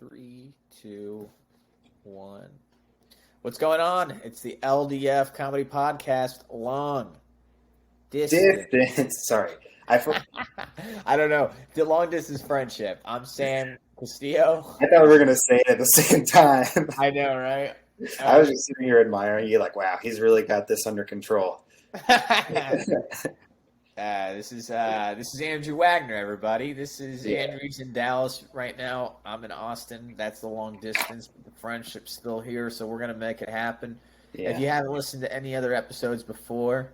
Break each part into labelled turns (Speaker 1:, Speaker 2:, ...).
Speaker 1: Three, two, one. What's going on? It's the LDF Comedy Podcast. Long distance.
Speaker 2: Sorry.
Speaker 1: I don't know. The long distance friendship. I'm Sam Castillo.
Speaker 2: I thought we were going to say it at the same time.
Speaker 1: I know, right?
Speaker 2: I was just sitting here admiring you like, wow, he's really got this under control.
Speaker 1: This is Andrew Wagner, everybody. This is Andrew's in Dallas right now. I'm in Austin. That's the long distance. The friendship's still here, so we're going to make it happen. Yeah. If you haven't listened to any other episodes before,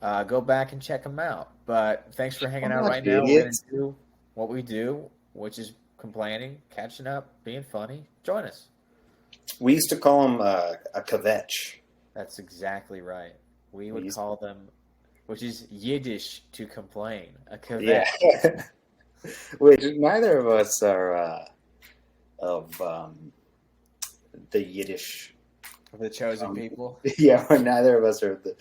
Speaker 1: go back and check them out. But thanks for hanging out right now. We're going to do what we do, which is complaining, catching up, being funny. Join us.
Speaker 2: We used to call them a kvetch.
Speaker 1: That's exactly right. We would call them, which is Yiddish to complain, a kvetch.
Speaker 2: Yeah. Which neither of us are of the Yiddish.
Speaker 1: The chosen people?
Speaker 2: Yeah, neither of us are the...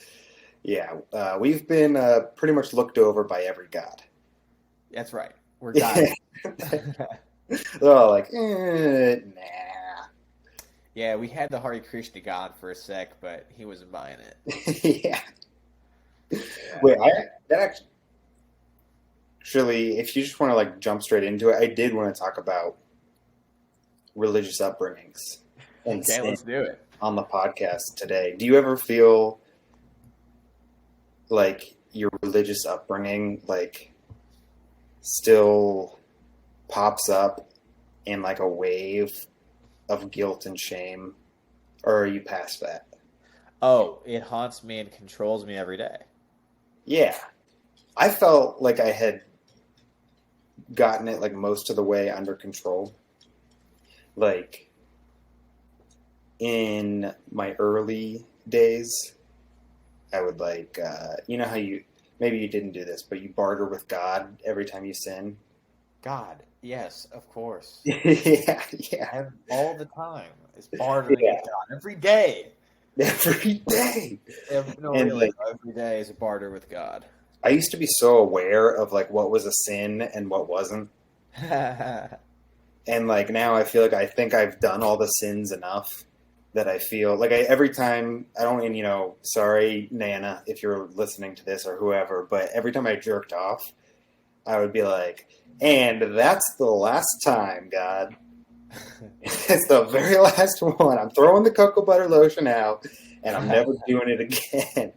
Speaker 2: Yeah, we've been pretty much looked over by every god.
Speaker 1: That's right. We're gods.
Speaker 2: They're all like, nah.
Speaker 1: Yeah, we had the Hare Krishna God for a sec, but he wasn't buying it.
Speaker 2: Yeah. Wait, that actually, if you just want to like jump straight into it, I did want to talk about religious upbringings.
Speaker 1: Okay, let's do it.
Speaker 2: On the podcast today. Do you ever feel like your religious upbringing like still pops up in like a wave of guilt and shame, or are you past that?
Speaker 1: Oh, it haunts me and controls me every day.
Speaker 2: Yeah. I felt like I had gotten it like most of the way under control. Like in my early days, I would like, you know how maybe you didn't do this, but you barter with God every time you sin?
Speaker 1: God, yes, of course.
Speaker 2: Yeah.
Speaker 1: All the time. It's bartering with God. Every day.
Speaker 2: Every day.
Speaker 1: Every day is a barter with God.
Speaker 2: I used to be so aware of like what was a sin and what wasn't. And like now I feel like I think I've done all the sins enough that I feel like every time I don't, and sorry, Nana, if you're listening to this or whoever, but every time I jerked off, I would be like, and that's the last time, God. It's the very last one. I'm throwing the cocoa butter lotion out, and I'm never doing it again.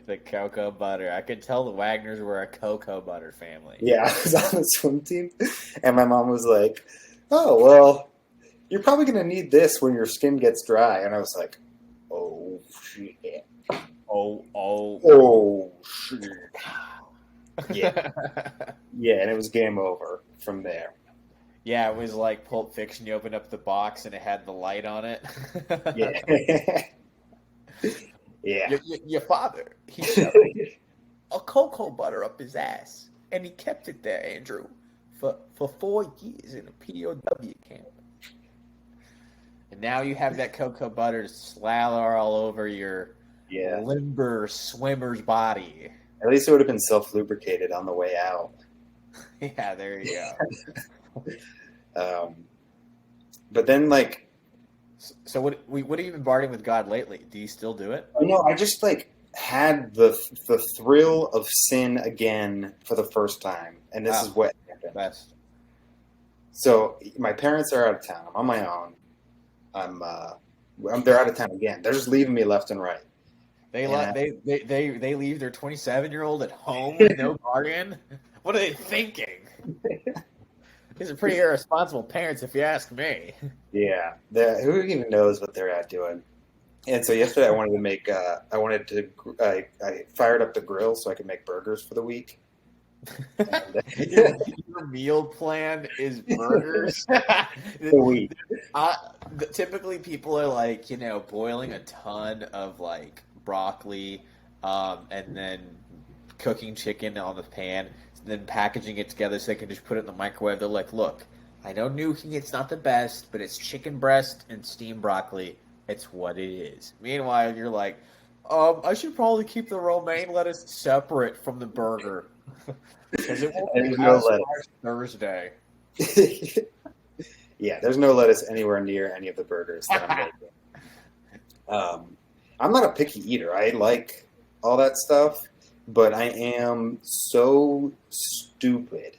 Speaker 1: The cocoa butter. I could tell the Wagners were a cocoa butter family.
Speaker 2: Yeah, I was on the swim team, and my mom was like, oh, well, you're probably going to need this when your skin gets dry. And I was like, oh, shit. Oh, shit. Yeah. Yeah, and it was game over from there.
Speaker 1: Yeah, it was like Pulp Fiction. You opened up the box and it had the light on it.
Speaker 2: Yeah. Yeah.
Speaker 1: Your father, he shoved a cocoa butter up his ass, and he kept it there, Andrew, for 4 years in a POW camp. And now you have that cocoa butter slather all over your limber swimmer's body.
Speaker 2: At least it would have been self-lubricated on the way out.
Speaker 1: Yeah, there you
Speaker 2: go. But then, like...
Speaker 1: So what have you been bartering with God lately? Do you still do it?
Speaker 2: No, I just, like, had the thrill of sin again for the first time. And this is what happened.
Speaker 1: Best.
Speaker 2: So my parents are out of town. I'm on my own. They're out of town again. They're just leaving me left and right.
Speaker 1: They leave their 27-year-old at home with no guardian. What are they thinking? These are pretty irresponsible parents, if you ask me.
Speaker 2: Yeah, who even knows what they're out doing? And so yesterday, I wanted to I fired up the grill so I could make burgers for the week.
Speaker 1: Your meal plan is burgers.
Speaker 2: The week.
Speaker 1: Typically, people are like, boiling a ton of like broccoli, and then cooking chicken on the pan, and then packaging it together so they can just put it in the microwave. They're like, look, I know nuking it's not the best, but it's chicken breast and steamed broccoli. It's what it is. Meanwhile, you're like, I should probably keep the romaine lettuce separate from the burger. Because it won't be
Speaker 2: no
Speaker 1: Thursday.
Speaker 2: Yeah, there's no lettuce anywhere near any of the burgers that I'm making. I'm not a picky eater. I like all that stuff, but I am so stupid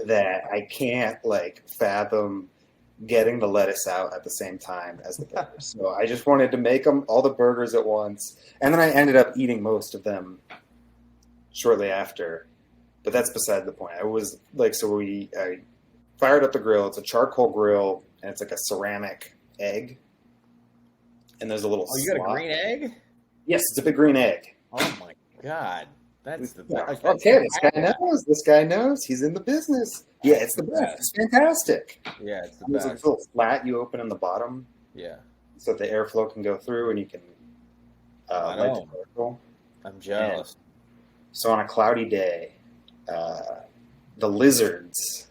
Speaker 2: that I can't like fathom getting the lettuce out at the same time as the burgers. So I just wanted to make them all the burgers at once, and then I ended up eating most of them shortly after. But that's beside the point. I was like, I fired up the grill. It's a charcoal grill, and it's like a ceramic egg. And there's a little
Speaker 1: Oh, you got a green egg?
Speaker 2: Yes, it's a big green egg.
Speaker 1: Oh, my God. That's the best.
Speaker 2: Okay, this guy knows. This guy knows. He's in the business. Yeah, it's the best. It's fantastic.
Speaker 1: Yeah, it's the
Speaker 2: There's
Speaker 1: best.
Speaker 2: a little flat you open in the bottom.
Speaker 1: Yeah.
Speaker 2: So that the airflow can go through and you can light the charcoal.
Speaker 1: I'm jealous.
Speaker 2: And so on a cloudy day, the lizards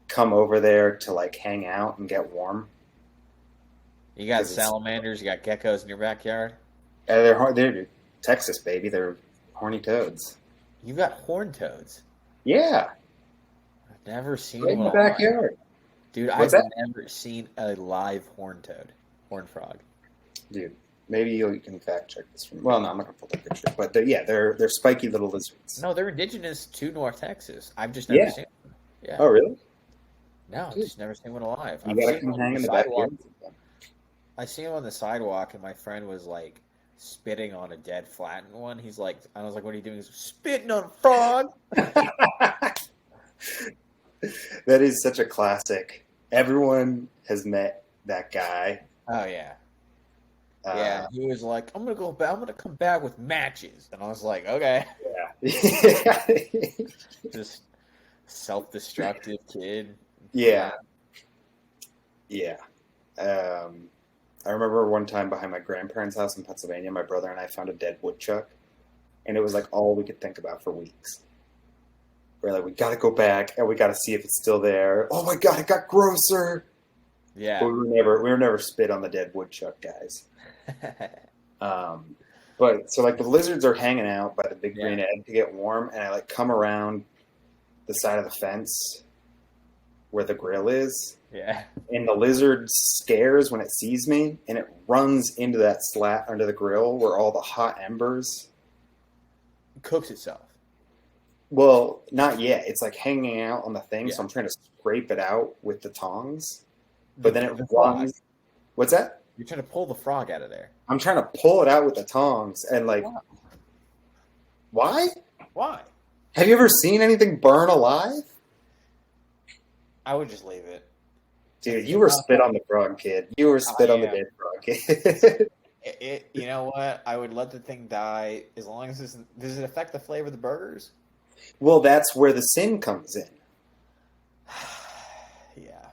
Speaker 2: come over there to like hang out and get warm.
Speaker 1: You got salamanders, you got geckos in your backyard?
Speaker 2: They're Texas, baby. They're horny toads.
Speaker 1: You got horned toads?
Speaker 2: Yeah.
Speaker 1: I've never seen
Speaker 2: Right in
Speaker 1: one
Speaker 2: the backyard.
Speaker 1: Dude,
Speaker 2: What's
Speaker 1: I've
Speaker 2: that?
Speaker 1: never seen a live horned toad. Horned frog.
Speaker 2: Dude, maybe you can fact check this from. Well, no, I'm not gonna pull that picture. But they're spiky little lizards.
Speaker 1: No, they're indigenous to North Texas. I've just never seen them. Yeah.
Speaker 2: Oh, really?
Speaker 1: No, I've just never seen one alive.
Speaker 2: You gotta come hang in the backyard.
Speaker 1: I seen him on the sidewalk, and my friend was like spitting on a dead flattened one. He's like, I was like, "What are you doing?" He's spitting on a frog.
Speaker 2: That is such a classic. Everyone has met that guy.
Speaker 1: Oh yeah. Yeah, he was like, "I'm gonna go back. I'm gonna come back with matches," and I was like, "Okay."
Speaker 2: Yeah.
Speaker 1: Just self-destructive kid.
Speaker 2: Yeah. Yeah. I remember one time behind my grandparents' house in Pennsylvania, my brother and I found a dead woodchuck, and it was like all we could think about for weeks. We're like, we got to go back and we got to see if it's still there. Oh my god, it got grosser.
Speaker 1: Yeah,
Speaker 2: but we were never spit on the dead woodchuck guys. But so like the lizards are hanging out by the big green egg to get warm, and I like come around the side of the fence where the grill is.
Speaker 1: Yeah.
Speaker 2: And the lizard scares when it sees me, and it runs into that slat under the grill where all the hot embers.
Speaker 1: It cooks itself.
Speaker 2: Well, not yet. It's like hanging out on the thing, so I'm trying to scrape it out with the tongs. But then it runs. What's that?
Speaker 1: You're trying to pull the frog out of there.
Speaker 2: I'm trying to pull it out with the tongs, and like, why?
Speaker 1: Why?
Speaker 2: Have you ever seen anything burn alive?
Speaker 1: I would just leave it.
Speaker 2: Dude, you were spit on the frog, kid. You were spit on the dead frog, kid.
Speaker 1: You know what? I would let the thing die as long as does it affect the flavor of the burgers?
Speaker 2: Well, that's where the sin comes in.
Speaker 1: Yeah.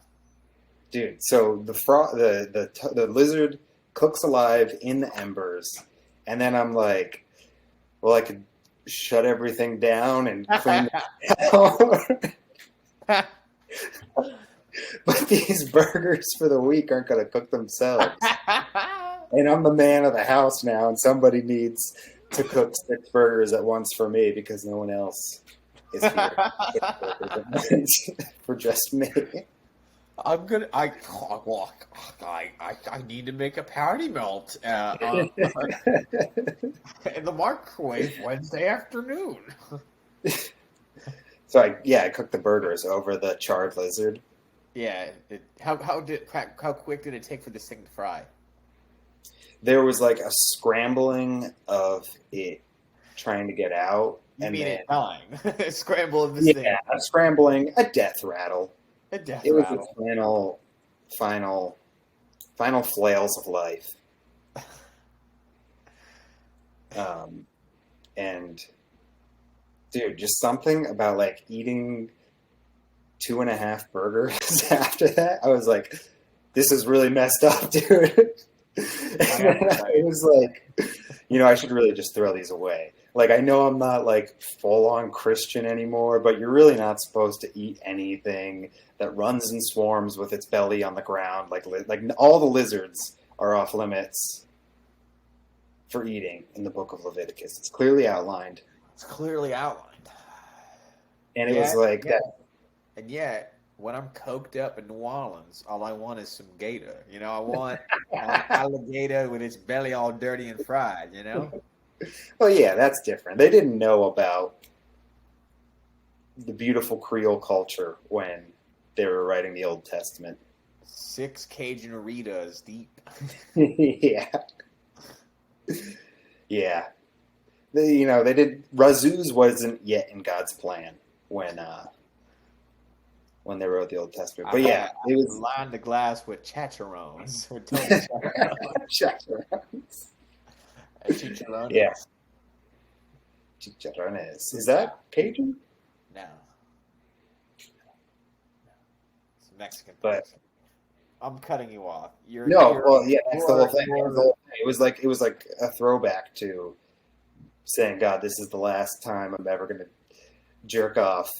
Speaker 2: Dude, so the lizard cooks alive in the embers, and then I'm like, well, I could shut everything down and clean it down. But these burgers for the week aren't going to cook themselves. And I'm the man of the house now, and somebody needs to cook 6 burgers at once for me because no one else is here for just me.
Speaker 1: I need to make a patty melt in the microwave Wednesday afternoon.
Speaker 2: So I cooked the burgers over the charred lizard.
Speaker 1: Yeah. How quick did it take for this thing to fry?
Speaker 2: There was like a scrambling of it trying to get out.
Speaker 1: It dying? Scramble of this thing.
Speaker 2: Yeah, a scrambling, a death rattle.
Speaker 1: A death
Speaker 2: rattle.
Speaker 1: It
Speaker 2: was the final flails of life. And dude, just something about like eating 2.5 burgers after that. I was like, this is really messed up, dude. It was like, I should really just throw these away. Like, I know I'm not like full on Christian anymore, but you're really not supposed to eat anything that runs in swarms with its belly on the ground. Like all the lizards are off limits for eating in the book of Leviticus. It's clearly outlined.
Speaker 1: It's clearly outlined.
Speaker 2: And it was like that.
Speaker 1: And yet, when I'm coked up in New Orleans, all I want is some gator. You know, I want an alligator with its belly all dirty and fried, you know?
Speaker 2: Well, yeah, that's different. They didn't know about the beautiful Creole culture when they were writing the Old Testament.
Speaker 1: 6 Cajun Ritas deep.
Speaker 2: Yeah. Yeah. They did. Razuz wasn't yet in God's plan when they wrote the Old Testament. But yeah, it was
Speaker 1: lined the glass with chicharrones. With Tony
Speaker 2: chicharrones.
Speaker 1: Chicharrones.
Speaker 2: Yeah. Chicharrones. Is that Cajun?
Speaker 1: No. It's Mexican.
Speaker 2: But
Speaker 1: I'm cutting you off.
Speaker 2: That's the whole thing. It was like a throwback to saying, God, this is the last time I'm ever going to jerk off.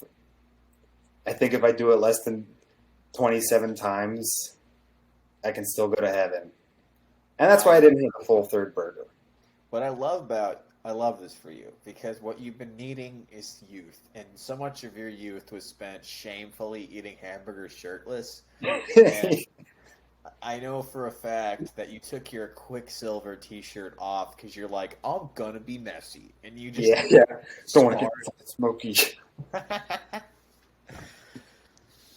Speaker 2: I think if I do it less than 27 times, I can still go to heaven. And that's why I didn't have a full third burger.
Speaker 1: What I love this for you, because what you've been needing is youth. And so much of your youth was spent shamefully eating hamburgers shirtless. And I know for a fact that you took your Quicksilver t-shirt off because you're like, I'm gonna be messy. And you just
Speaker 2: don't want to get smoky.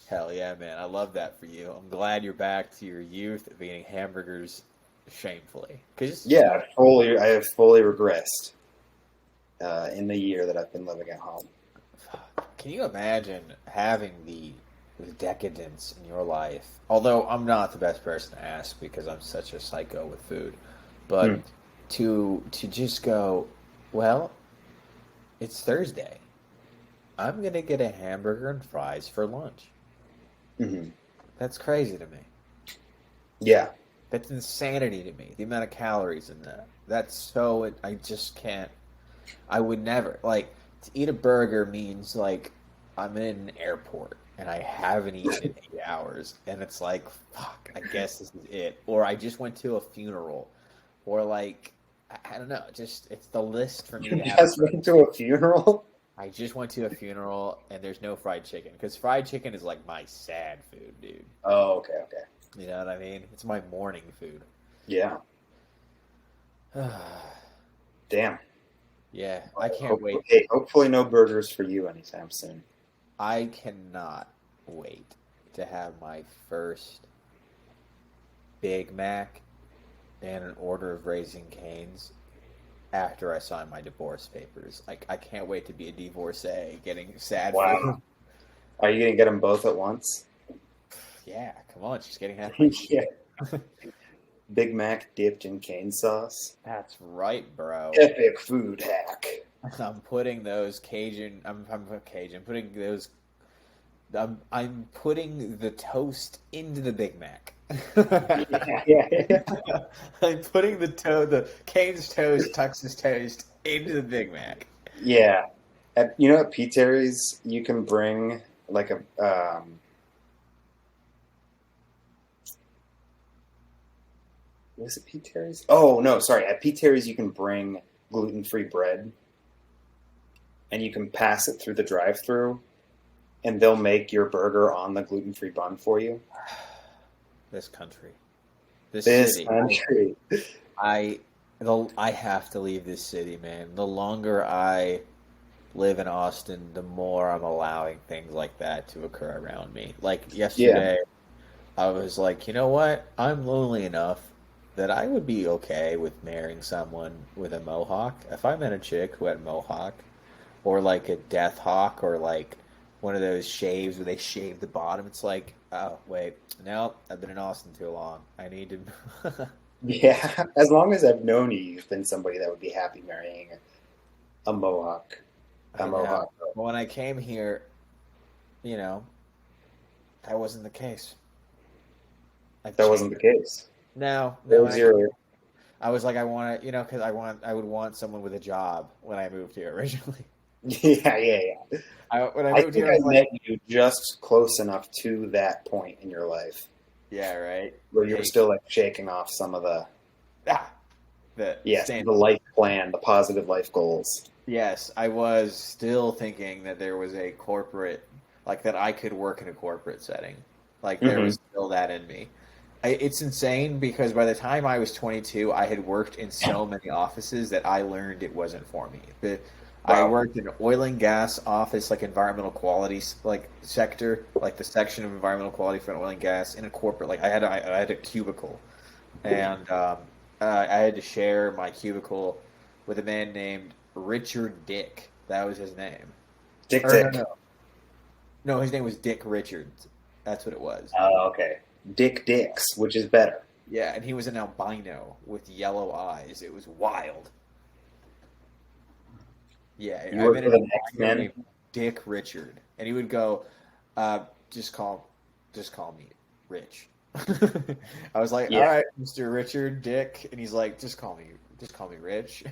Speaker 1: Hell yeah, man. I love that for you. I'm glad you're back to your youth of eating hamburgers shamefully.
Speaker 2: I have fully regressed in the year that I've been living at home.
Speaker 1: Can you imagine having the decadence in your life? Although I'm not the best person to ask because I'm such a psycho with food. But to just go, well, it's Thursday. I'm going to get a hamburger and fries for lunch.
Speaker 2: Mm-hmm.
Speaker 1: That's crazy to me.
Speaker 2: Yeah.
Speaker 1: That's insanity to me. The amount of calories in that. That's so... I just can't... I would never... Like, to eat a burger means, like, I'm in an airport and I haven't eaten in 8 hours. And it's like, fuck, I guess this is it. Or I just went to a funeral. Or, like, I don't know. Just, it's the list for me to have.
Speaker 2: Just went to a funeral?
Speaker 1: I just went to a funeral and there's no fried chicken. Because fried chicken is, like, my sad food, dude.
Speaker 2: Oh, okay.
Speaker 1: You know what I mean? It's my morning food.
Speaker 2: Yeah. Damn.
Speaker 1: Yeah, I can't wait.
Speaker 2: Hey, hopefully no burgers for you anytime soon.
Speaker 1: I cannot wait to have my first Big Mac and an order of Raising Cane's after I sign my divorce papers. Like, I can't wait to be a divorcee getting sad.
Speaker 2: Wow. Are you going to get them both at once?
Speaker 1: Yeah, come on, she's getting happy.
Speaker 2: Yeah. Big Mac dipped in cane sauce.
Speaker 1: That's right, bro.
Speaker 2: Epic food hack.
Speaker 1: I'm putting those Cajun. I'm putting those. I'm putting the toast into the Big Mac.
Speaker 2: Yeah.
Speaker 1: I'm putting the Cane's toast, Tux's toast into the Big Mac.
Speaker 2: Yeah. At P. Terry's, you can bring like a. Was it P. Terry's? Oh, no, sorry. At P. Terry's, you can bring gluten-free bread, and you can pass it through the drive-thru, and they'll make your burger on the gluten-free bun for you.
Speaker 1: This country.
Speaker 2: This
Speaker 1: city.
Speaker 2: Country.
Speaker 1: I have to leave this city, man. The longer I live in Austin, the more I'm allowing things like that to occur around me. Like yesterday, I was like, you know what? I'm lonely enough that I would be okay with marrying someone with a mohawk. If I met a chick who had a mohawk, or like a death hawk, or like one of those shaves where they shave the bottom, it's like, oh, wait, no, I've been in Austin too long. I need to...
Speaker 2: Yeah, as long as I've known you, you've been somebody that would be happy marrying a mohawk. Mohawk.
Speaker 1: Well, when I came here, that wasn't the case.
Speaker 2: That wasn't the case.
Speaker 1: No. I was like, I want to, because I would want someone with a job when I moved here originally.
Speaker 2: Yeah.
Speaker 1: When I moved here,
Speaker 2: I met you just close enough to that point in your life.
Speaker 1: Yeah, right.
Speaker 2: Where you were still like shaking off some of the life plan, the positive life goals.
Speaker 1: Yes, I was still thinking that there was a corporate like that I could work in a corporate setting. Like there was still that in me. It's insane because by the time I was 22, I had worked in so many offices that I learned it wasn't for me. I worked in an oil and gas office, like environmental quality, like sector, like the section of environmental quality for oil and gas in a corporate. Like I had a cubicle, and I had to share my cubicle with a man named Richard Dick. That was his name.
Speaker 2: Dick.
Speaker 1: No, his name was Dick Richards. That's what it was.
Speaker 2: Oh, okay. Dick Dicks, which is better.
Speaker 1: Yeah, and he was an albino with yellow eyes. It was wild. Yeah,
Speaker 2: I met an X-Men
Speaker 1: named Dick Richard, and he would go, "Just call me Rich." I was like, "All right, Mr. Richard Dick," and he's like, "Just call me Rich."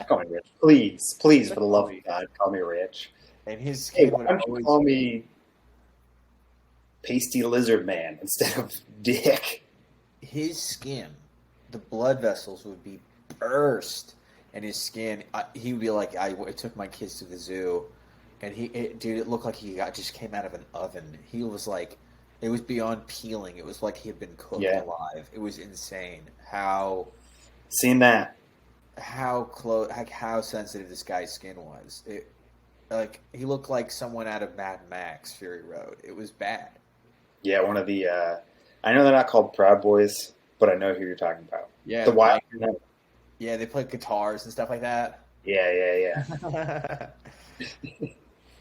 Speaker 2: Call me Rich, please, for the love of God, call me Rich.
Speaker 1: And his skin
Speaker 2: why don't you call me Pasty Lizard Man instead of Dick?
Speaker 1: His skin, the blood vessels would be burst, and his skin. He would be like, I took my kids to the zoo, and it looked like he just came out of an oven. He was like, it was beyond peeling. It was like he had been cooked alive. It was insane how.
Speaker 2: Seen that?
Speaker 1: How close? How sensitive this guy's skin was. Like he looked like someone out of Mad Max Fury Road. It was bad.
Speaker 2: Yeah, one of the. I know they're not called Proud Boys, but I know who you're talking about.
Speaker 1: Yeah,
Speaker 2: the Wild.
Speaker 1: Yeah, they play guitars and stuff like that.
Speaker 2: Yeah.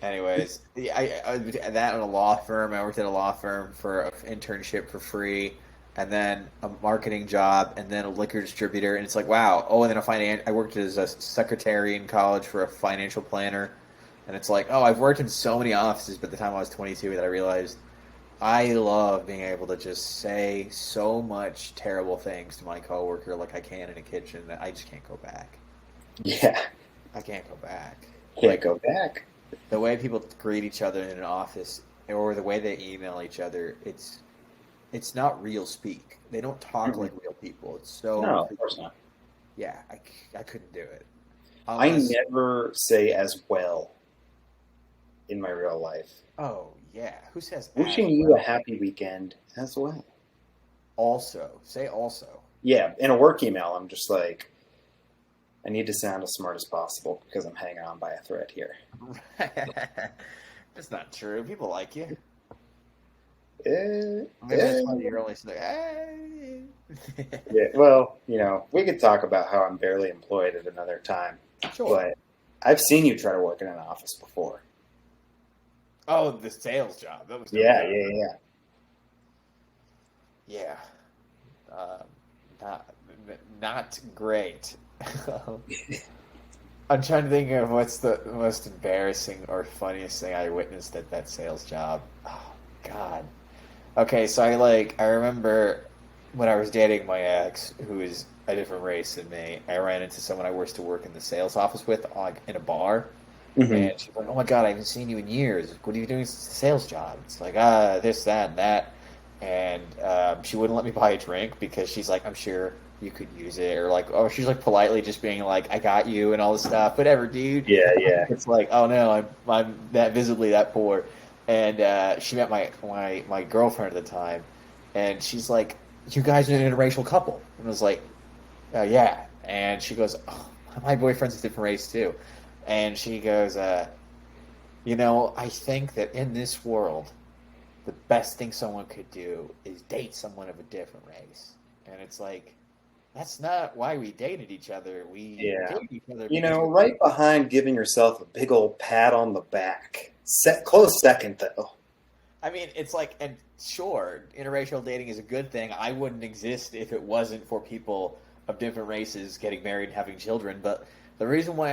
Speaker 1: Anyways, I that in a law firm. I worked at a law firm for an internship for free, and then a marketing job, and then a liquor distributor. And it's like, wow. Oh, and then I worked as a secretary in college for a financial planner. And it's like, oh, I've worked in so many offices, but the time I was 22 that I realized I love being able to just say so much terrible things to my coworker like I can in a kitchen that I just can't go back.
Speaker 2: Yeah.
Speaker 1: I can't go back.
Speaker 2: Can't go back.
Speaker 1: The way people greet each other in an office or the way they email each other, it's not real speak. They don't talk like real people. It's so...
Speaker 2: No, of course not.
Speaker 1: Yeah, I couldn't do it.
Speaker 2: I never say as well in my real life.
Speaker 1: Oh, yeah. Who says
Speaker 2: wishing you a happy weekend as well?
Speaker 1: Also. Say also.
Speaker 2: Yeah, in a work email, I'm just like, I need to sound as smart as possible because I'm hanging on by a thread here.
Speaker 1: That's not true. People like you.
Speaker 2: Maybe
Speaker 1: that's why you're always like, hey.
Speaker 2: Yeah, well, we could talk about how I'm barely employed at another time.
Speaker 1: Sure.
Speaker 2: But I've seen you try to work in an office before.
Speaker 1: Oh, the sales job. That was
Speaker 2: Yeah.
Speaker 1: Not great. I'm trying to think of what's the most embarrassing or funniest thing I witnessed at that sales job. Oh, God. Okay, so I remember when I was dating my ex, who is a different race than me, I ran into someone I used to work in the sales office with in a bar. Mm-hmm. And she's like, oh my God, I haven't seen you in years. What are you doing? It's a sales job. It's like, this, that, and that. And she wouldn't let me buy a drink because she's like, I'm sure you could use it. Or like, oh, she's like politely just being like, I got you and all this stuff. Whatever, dude.
Speaker 2: Yeah.
Speaker 1: It's like, oh no, I'm that visibly that poor. And she met my girlfriend at the time. And she's like, you guys are an interracial couple. And I was like, yeah. And she goes, oh, my boyfriend's a different race too. And she goes, I think that in this world, the best thing someone could do is date someone of a different race. And it's like, that's not why we dated each other. We dated each other.
Speaker 2: Right behind giving yourself a big old pat on the back. Close second, though.
Speaker 1: I mean, it's like, and sure, interracial dating is a good thing. I wouldn't exist if it wasn't for people of different races getting married and having children. But the reason why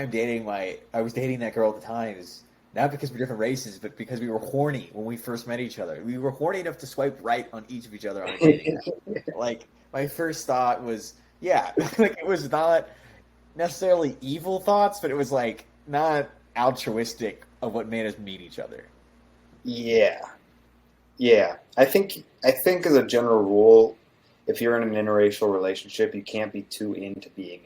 Speaker 1: I was dating that girl at the time is not because we're different races, but because we were horny when we first met each other. We were horny enough to swipe right on each of each other on a dating app. Like, my first thought was, like it was not necessarily evil thoughts, but it was like not altruistic of what made us meet each other.
Speaker 2: Yeah. I think as a general rule, if you're in an interracial relationship, you can't be too into being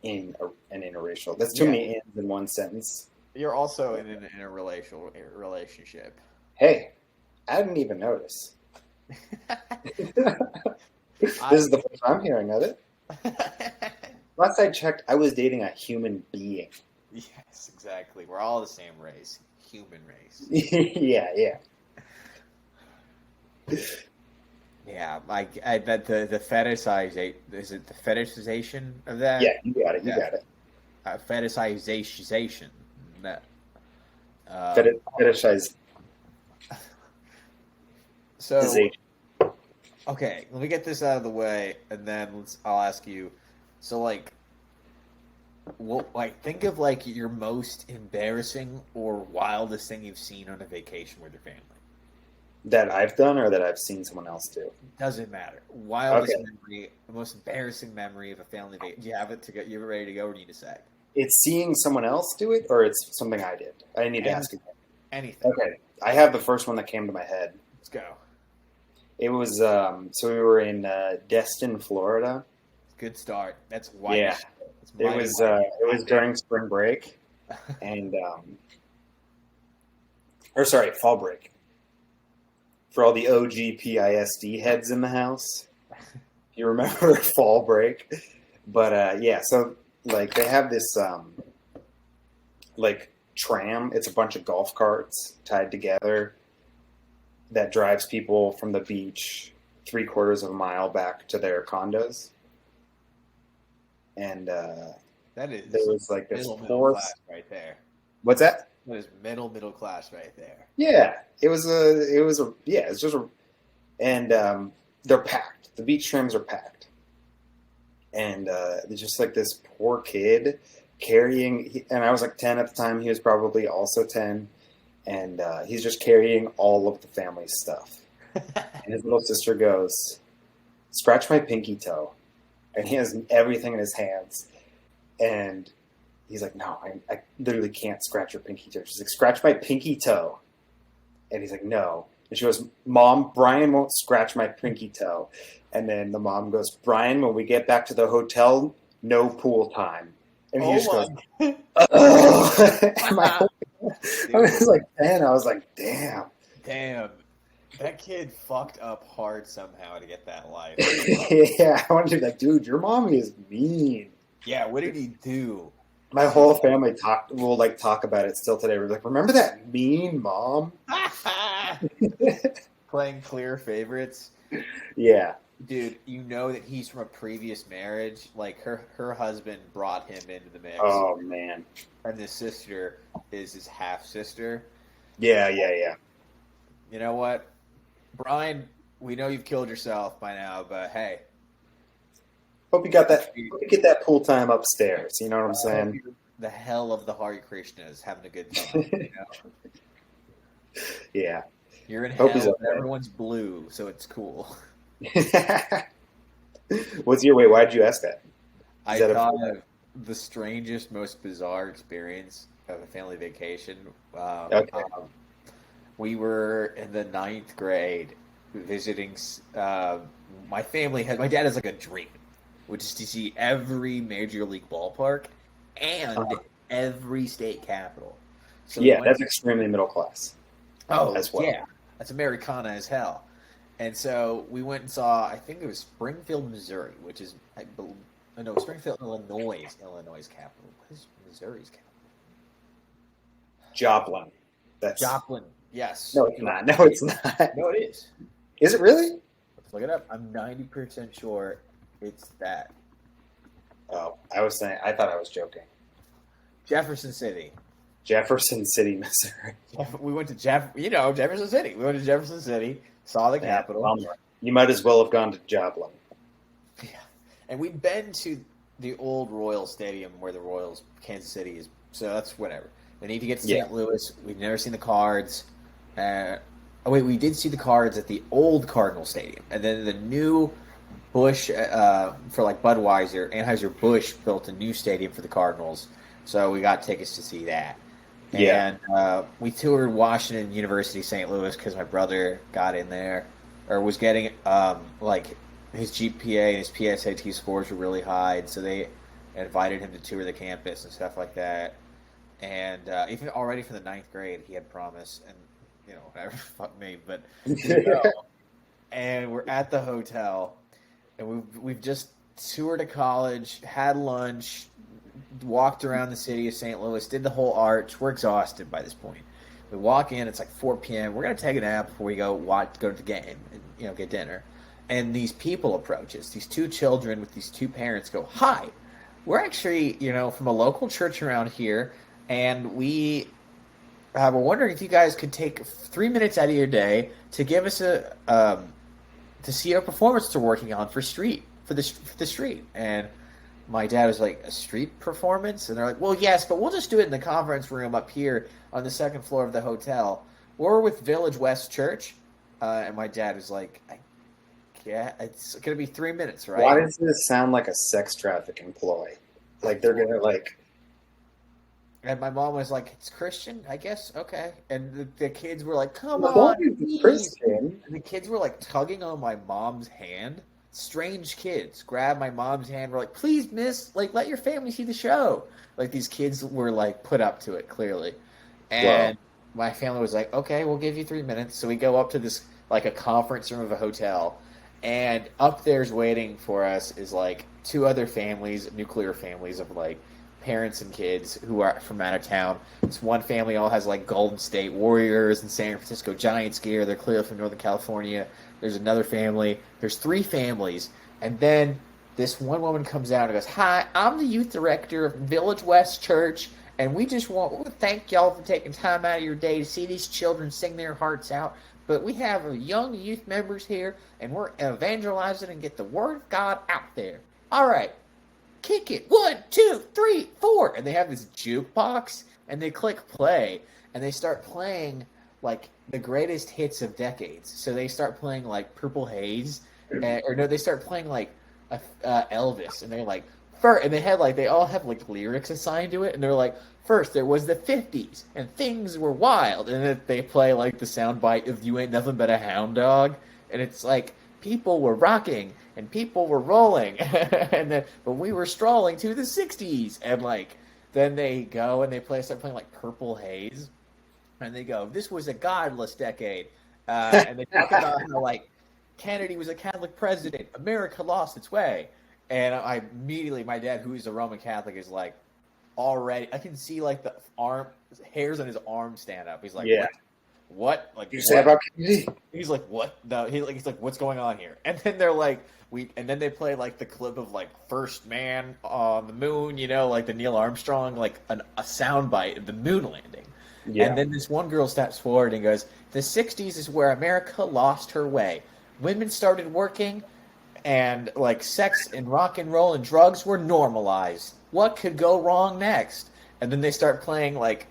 Speaker 2: in an interracial. That's too many ends in one sentence.
Speaker 1: You're also in a relationship.
Speaker 2: Hey, I didn't even notice. This is the first I'm hearing of it. Last I checked, I was dating a human being.
Speaker 1: Yes, exactly. We're all the same race. Human race.
Speaker 2: Yeah.
Speaker 1: Yeah, like I bet the fetishization, is it the fetishization of that?
Speaker 2: Yeah, you got it.
Speaker 1: Fetishization. That.
Speaker 2: Fetishize.
Speaker 1: So, okay, let me get this out of the way, and then I'll ask you. So, like, think of like your most embarrassing or wildest thing you've seen on a vacation with your family.
Speaker 2: That I've done or that I've seen someone else do?
Speaker 1: Doesn't matter. Wildest memory, the most embarrassing memory of a family vacation. Do you have it to go? You have it ready to go, or do you need a sec?
Speaker 2: It's seeing someone else do it, or it's something I did? I need to ask you.
Speaker 1: Anything.
Speaker 2: Okay, I have the first one that came to my head.
Speaker 1: Let's go.
Speaker 2: It was so we were in Destin, Florida.
Speaker 1: Good start. That's white.
Speaker 2: Yeah, it was during spring break, and fall break. For all the OG PISD heads in the house, you remember fall break. But so like they have this like tram. It's a bunch of golf carts tied together that drives people from the beach 3/4 of a mile back to their condos. And there was like this
Speaker 1: middle class right there.
Speaker 2: What's that?
Speaker 1: That is middle class right there.
Speaker 2: Yeah, and they're packed. The beach trams are packed, and there's just like this poor kid carrying. And I was like 10 at the time. He was probably also 10, and he's just carrying all of the family's stuff. And his little sister goes, "Scratch my pinky toe," and he has everything in his hands, and he's like, "No, I literally can't scratch your pinky toe." She's like, "Scratch my pinky toe." And he's like, "No." And she goes, "Mom, Brian won't scratch my pinky toe." And then the mom goes, "Brian, when we get back to the hotel, no pool time." And he just goes, "Oh." I was like 10. I was like, damn.
Speaker 1: Damn. That kid fucked up hard somehow to get that life.
Speaker 2: Yeah, I wanted to be like, dude, your mommy is mean.
Speaker 1: Yeah, what did he do?
Speaker 2: My whole family talk about it still today. We're like, remember that mean mom?
Speaker 1: Playing clear favorites.
Speaker 2: Yeah.
Speaker 1: Dude, you know that he's from a previous marriage. Like, her husband brought him into the mix.
Speaker 2: Oh, man.
Speaker 1: And his sister is his half-sister.
Speaker 2: Yeah.
Speaker 1: You know what? Brian, we know you've killed yourself by now, but hey.
Speaker 2: Hope you got that. Hope you get that pool time upstairs. You know what I'm saying?
Speaker 1: The hell of the Hare Krishnas having a good time. You know?
Speaker 2: Yeah.
Speaker 1: You're in hell, and everyone's blue, so it's cool.
Speaker 2: What's your way? Why'd you ask that?
Speaker 1: I thought of the strangest, most bizarre experience of a family vacation.
Speaker 2: Okay.
Speaker 1: We were in the 9th grade visiting. My dad has like a dream, which is to see every major league ballpark and every state capital. So
Speaker 2: yeah, that's extremely middle class.
Speaker 1: Oh,
Speaker 2: as well.
Speaker 1: Yeah, that's Americana as hell. And so we went and saw, I think it was Springfield, Missouri, which is, Springfield, Illinois' capital. What is Missouri's capital?
Speaker 2: Joplin.
Speaker 1: Joplin, yes.
Speaker 2: No, it's not. No, it's not.
Speaker 1: No, it is.
Speaker 2: Is it really?
Speaker 1: Let's look it up. I'm 90% sure it's that.
Speaker 2: Oh, I thought I was joking.
Speaker 1: Jefferson City.
Speaker 2: Jefferson City, Missouri.
Speaker 1: We went to Jefferson City. We went to Jefferson City, saw the Capitol.
Speaker 2: You might as well have gone to Joplin.
Speaker 1: Yeah, and we'd been to the old Royal Stadium where the Royals, Kansas City is. So that's whatever. We need to get to St. Louis. We've never seen the Cards. We did see the Cards at the old Cardinal Stadium, and then the new Busch for like Budweiser, Anheuser-Busch built a new stadium for the Cardinals, so we got tickets to see that.
Speaker 2: Yeah.
Speaker 1: And we toured Washington University, St. Louis, because my brother got in there, or was getting like his GPA and his PSAT scores were really high, and so they invited him to tour the campus and stuff like that. And even already from the 9th grade, he had promise. And whatever, fuck me. But we go, and we're at the hotel, and we've just toured a college, had lunch, walked around the city of St. Louis, did the whole arch. We're exhausted by this point. We walk in, it's like 4 p.m. We're gonna take a nap before we go to the game and get dinner. And these people approach us. These two children with these two parents go, "Hi, we're actually from a local church around here, and we we're wondering if you guys could take 3 minutes out of your day to give us to see a performance they're working on for the street." And my dad was like, "A street performance?" And they're like, "Well, yes, but we'll just do it in the conference room up here on the second floor of the hotel. We're with Village West Church." And my dad was like, "Yeah, it's going to be 3 minutes, right?"
Speaker 2: Why does this sound like a sex trafficking ploy? Like they're going to like...
Speaker 1: And my mom was like, "It's Christian, I guess. Okay." And the kids were like, "Come
Speaker 2: The
Speaker 1: on,
Speaker 2: boy is
Speaker 1: please."
Speaker 2: Christian.
Speaker 1: And the kids were like tugging on my mom's hand. Strange kids grabbed my mom's hand. Were like, "Please, miss, like let your family see the show." Like these kids were like put up to it clearly. And my family was like, "Okay, we'll give you 3 minutes." So we go up to this like a conference room of a hotel, and up there's waiting for us is like two other families, nuclear families of like parents and kids who are from out of town. This one family all has like Golden State Warriors and San Francisco Giants gear. They're clearly from Northern California. There's another family. There's three families. And then this one woman comes out and goes, "Hi, I'm the youth director of Village West Church, and we just want to thank y'all for taking time out of your day to see these children sing their hearts out. But we have young youth members here, and we're evangelizing and get the word of God out there. All right, kick it. 1, 2, 3, 4." And they have this jukebox, and they click play, and they start playing like the greatest hits of decades. So they start playing like Purple Haze, they start playing like Elvis, and they're like, and they all have like lyrics assigned to it, and they're like, "First there was the 50s, and things were wild," and then they play like the soundbite of "You Ain't Nothing But a Hound Dog," and it's like people were rocking and people were rolling, but we were strolling to the 60s, and like then they go and start playing like Purple Haze. And they go, "This was a godless decade." And they talk about how, like, Kennedy was a Catholic president. America lost its way. And my dad, who is a Roman Catholic, is like, already, I can see, like, the hairs on his arm stand up. He's like,
Speaker 2: Yeah.
Speaker 1: What? Like,
Speaker 2: You say about Kennedy?
Speaker 1: He's like, "What?" No, he's like, "What's going on here?" And then they're like, and then they play, like, the clip of, like, first man on the moon, like the Neil Armstrong, like, a soundbite of the moon landing. Yeah. And then this one girl steps forward and goes, "The 60s is where America lost her way. Women started working, and like sex and rock and roll and drugs were normalized. What could go wrong next?" And then they start playing like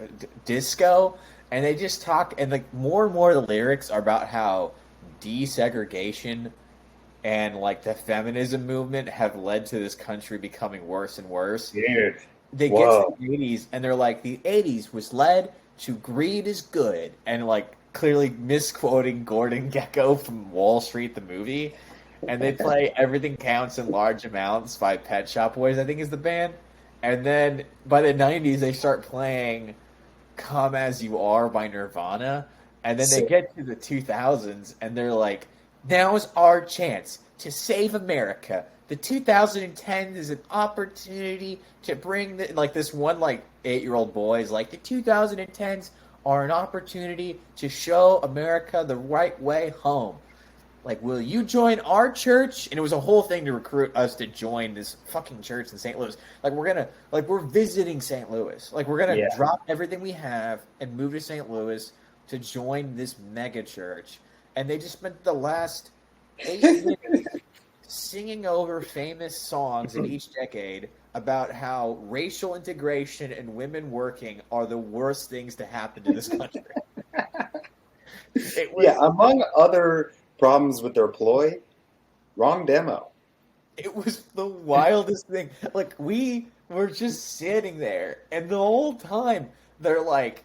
Speaker 1: disco, and they just talk, and like more and more of the lyrics are about how desegregation and like the feminism movement have led to this country becoming worse and worse.
Speaker 2: Dude.
Speaker 1: They get to the 80s, and they're like, "The 80s was led to greed is good," and like clearly misquoting Gordon Gekko from Wall Street, the movie. And they play "Everything Counts in Large Amounts" by Pet Shop Boys, I think is the band. And then by the 90s, they start playing "Come As You Are" by Nirvana. And then they get to the 2000s, and they're like, "Now's our chance to save America. The 2010s is an opportunity to bring this one 8-year-old boy is like, the 2010s are an opportunity to show America the right way home. Like, will you join our church?" And it was a whole thing to recruit us to join this fucking church in St. Louis. Like, we're visiting St. Louis. Like, we're gonna drop everything we have and move to St. Louis to join this mega church. And they just spent the last 8 minutes singing over famous songs in each decade about how racial integration and women working are the worst things to happen to this country.
Speaker 2: Among other problems with their ploy, wrong demo.
Speaker 1: It was the wildest thing. Like, we were just sitting there, and the whole time they're like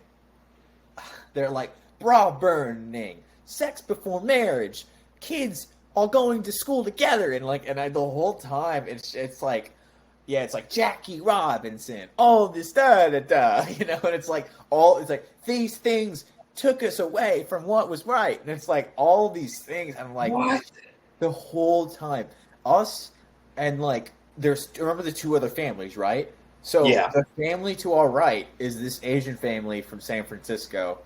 Speaker 1: bra burning, sex before marriage, kids all going to school together, and the whole time it's like Jackie Robinson, all this and it's like these things took us away from what was right. And it's like all these things. I'm like,
Speaker 2: What?
Speaker 1: the whole time. Us and like, remember the two other families, right? So
Speaker 2: Yeah.
Speaker 1: the family to our right is this Asian family from San Francisco,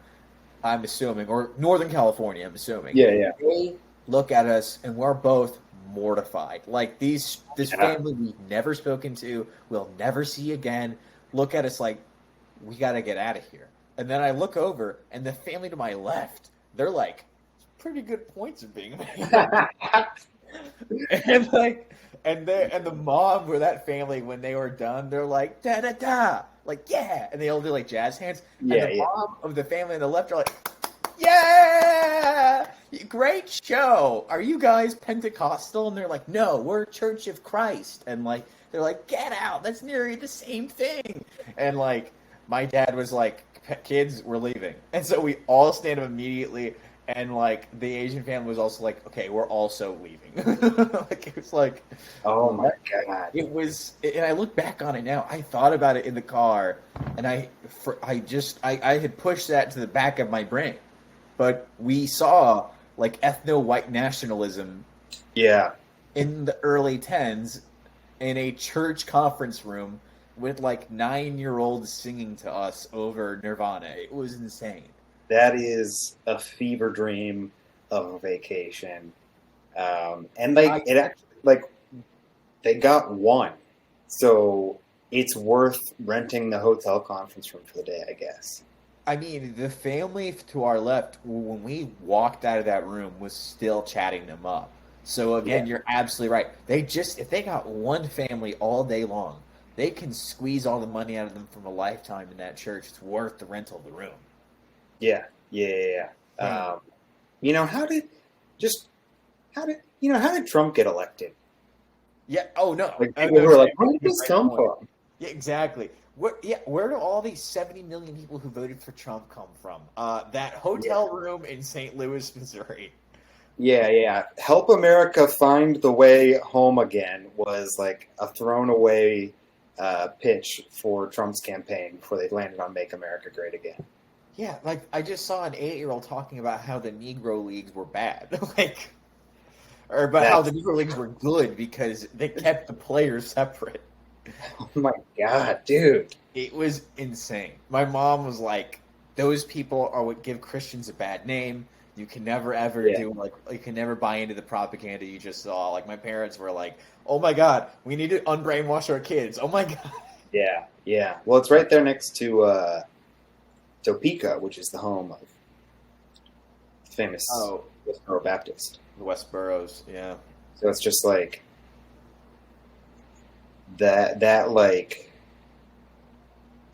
Speaker 1: I'm assuming, or Northern California, I'm assuming.
Speaker 2: Yeah.
Speaker 1: They look at us and we're both mortified. Like this family we've never spoken to, we'll never see again, look at us like, we got to get out of here. And then I look over and the family to my left, they're like, pretty good points are being made. And like, and the mom for that family, when they were done, they're like, da da da, like, yeah, and they all do like jazz hands.
Speaker 2: Yeah,
Speaker 1: and the mom of the family on the left are like, yeah, great show. Are you guys Pentecostal? And they're like, no, we're Church of Christ. And like, they're like, get out, that's nearly the same thing. And like, my dad was like, kids, we're leaving. And so we all stand up immediately. And like the Asian family was also like, okay, we're also leaving. Like it was like,
Speaker 2: oh my god,
Speaker 1: it was. And I look back on it now. I thought about it in the car, and I had pushed that to the back of my brain. But we saw like ethno-white nationalism, in the early 10s, in a church conference room with like 9-year-olds singing to us over Nirvana. It was insane.
Speaker 2: That is a fever dream of a vacation. And like it actually, like they got one, so it's worth renting the hotel conference room for the day, I guess.
Speaker 1: I mean, the family to our left, when we walked out of that room, was still chatting them up. So again, you're absolutely right. If they got one family all day long, they can squeeze all the money out of them from a lifetime in that church. It's worth the rental of the room.
Speaker 2: Yeah. How did Trump get elected?
Speaker 1: Yeah. Oh no.
Speaker 2: Like people were like, where did this come from? Yeah,
Speaker 1: exactly. Where do all these 70 million people who voted for Trump come from? That hotel room in St. Louis, Missouri.
Speaker 2: Yeah. Help America Find the Way Home Again was like a thrown away pitch for Trump's campaign before they landed on Make America Great Again.
Speaker 1: Yeah, like I just saw an 8-year-old talking about how the Negro Leagues were bad, how the Negro Leagues were good because they kept the players separate.
Speaker 2: Oh my god, dude!
Speaker 1: It was insane. My mom was like, "Those people would give Christians a bad name. You can never ever you can never buy into the propaganda you just saw." Like my parents were like, "Oh my god, we need to unbrainwash our kids." Oh my god.
Speaker 2: Yeah. Well, it's right there next to Topeka, which is the home of the famous Westboro Baptist.
Speaker 1: The Westboroughs, yeah.
Speaker 2: So it's just like that like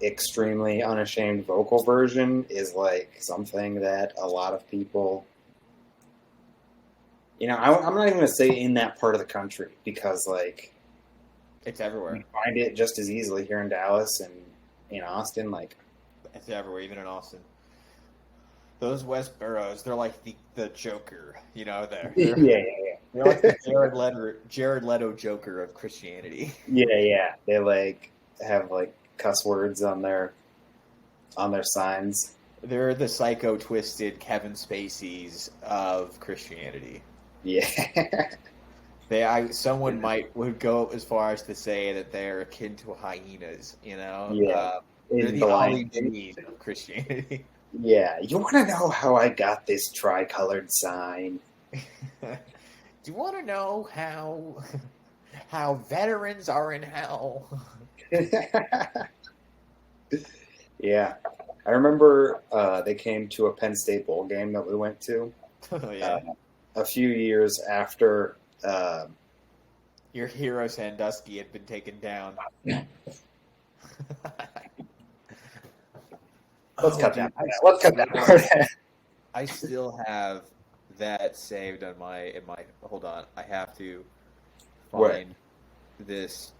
Speaker 2: extremely unashamed vocal version is like something that a lot of people, I'm not even going to say in that part of the country because like
Speaker 1: it's everywhere.
Speaker 2: You find it just as easily here in Dallas and in Austin, like.
Speaker 1: It's everywhere, even in Austin. Those Westboroughs, they're like the Joker, they're They're like the Jared Leto Joker of Christianity.
Speaker 2: Yeah. They like have like cuss words on their signs.
Speaker 1: They're the psycho twisted Kevin Spaceys of Christianity.
Speaker 2: Yeah.
Speaker 1: Someone would go as far as to say that they're akin to hyenas,
Speaker 2: Yeah.
Speaker 1: They're the Ollie Dean of Christianity.
Speaker 2: Yeah. You want to know how I got this tricolored sign?
Speaker 1: Do you want to know how veterans are in hell?
Speaker 2: Yeah. I remember they came to a Penn State bowl game that we went to.
Speaker 1: Oh, yeah.
Speaker 2: A few years after
Speaker 1: your hero Sandusky had been taken down.
Speaker 2: Let's cut that part.
Speaker 1: I still have that saved on my hold on. I have to find this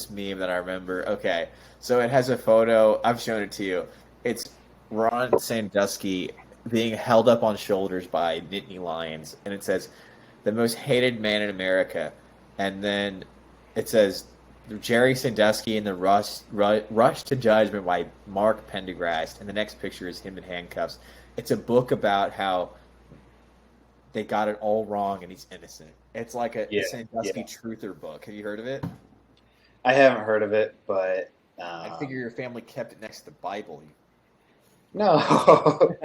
Speaker 1: meme that I remember. Okay. So it has a photo. I've shown it to you. It's Ron Sandusky being held up on shoulders by Nittany Lions, and it says, "The most hated man in America," and then it says, Jerry Sandusky in the Rush to Judgment by Mark Pendergrast, and the next picture is him in handcuffs. It's a book about how they got it all wrong and he's innocent. It's like a Sandusky truther book. Have you heard of it?
Speaker 2: I haven't heard of it, but
Speaker 1: I figure your family kept it next to the Bible.
Speaker 2: No,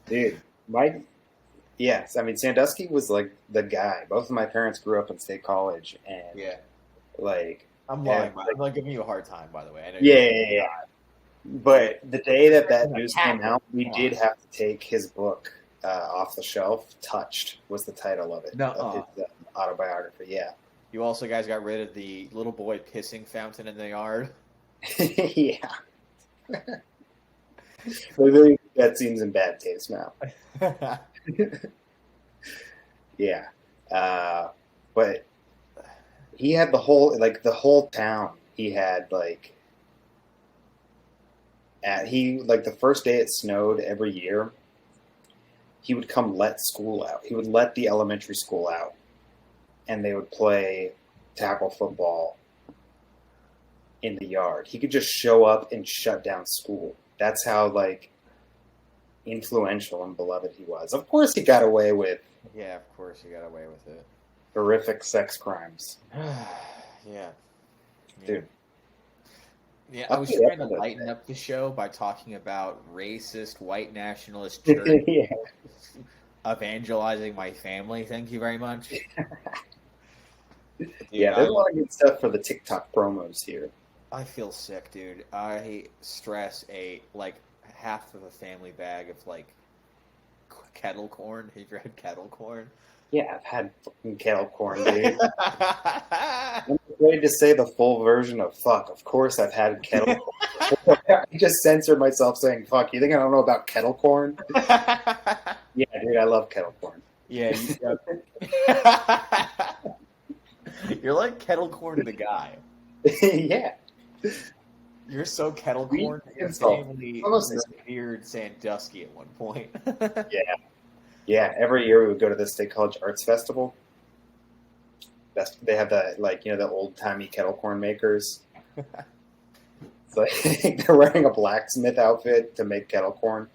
Speaker 2: dude, yes. I mean, Sandusky was like the guy. Both of my parents grew up in State College, and like
Speaker 1: I'm lying. I'm not giving you a hard time, by the way. I know
Speaker 2: yeah. But the day that news came out, we did have to take his book off the shelf. Touched was the title of it. Of his autobiography. Yeah.
Speaker 1: You also guys got rid of the little boy pissing fountain in the yard.
Speaker 2: Yeah. Really, that seems in bad taste now. Yeah. But he had the whole town. He had the first day it snowed every year, he would come let school out. He would let the elementary school out, and they would play tackle football in the yard. He could just show up and shut down school. That's how influential and beloved he was. Of course he got away with
Speaker 1: it.
Speaker 2: Horrific sex crimes.
Speaker 1: Yeah.
Speaker 2: Dude.
Speaker 1: Yeah, I was trying to lighten up the show by talking about racist white nationalist church evangelizing my family. Thank you very much. Dude,
Speaker 2: there's a lot of good stuff for the TikTok promos here.
Speaker 1: I feel sick, dude. I stress half of a family bag of kettle corn. Have you had kettle corn?
Speaker 2: Yeah, I've had fucking kettle corn, dude. I'm afraid to say the full version of fuck. Of course I've had kettle corn. I just censored myself saying fuck. You think I don't know about kettle corn? Yeah, dude, I love kettle corn.
Speaker 1: Yeah. You're like kettle corn the guy.
Speaker 2: Yeah.
Speaker 1: You're so kettle corn that your family revered Sandusky at one point.
Speaker 2: Yeah. Yeah, every year we would go to the State College Arts Festival. They have the old-timey kettle corn makers. It's like they're wearing a blacksmith outfit to make kettle corn.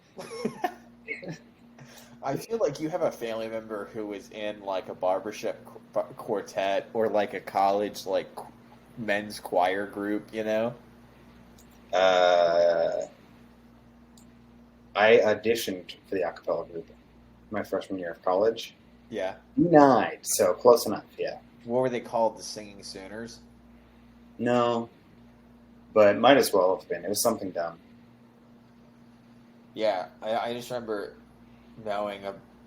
Speaker 1: I feel like you have a family member who is in a barbershop quartet or a college men's choir group, you know?
Speaker 2: I auditioned for the a cappella group my freshman year of college.
Speaker 1: Yeah.
Speaker 2: Denied, so close enough, yeah.
Speaker 1: What were they called? The Singing Sooners?
Speaker 2: No, but might as well have been. It was something dumb.
Speaker 1: Yeah, I just remember knowing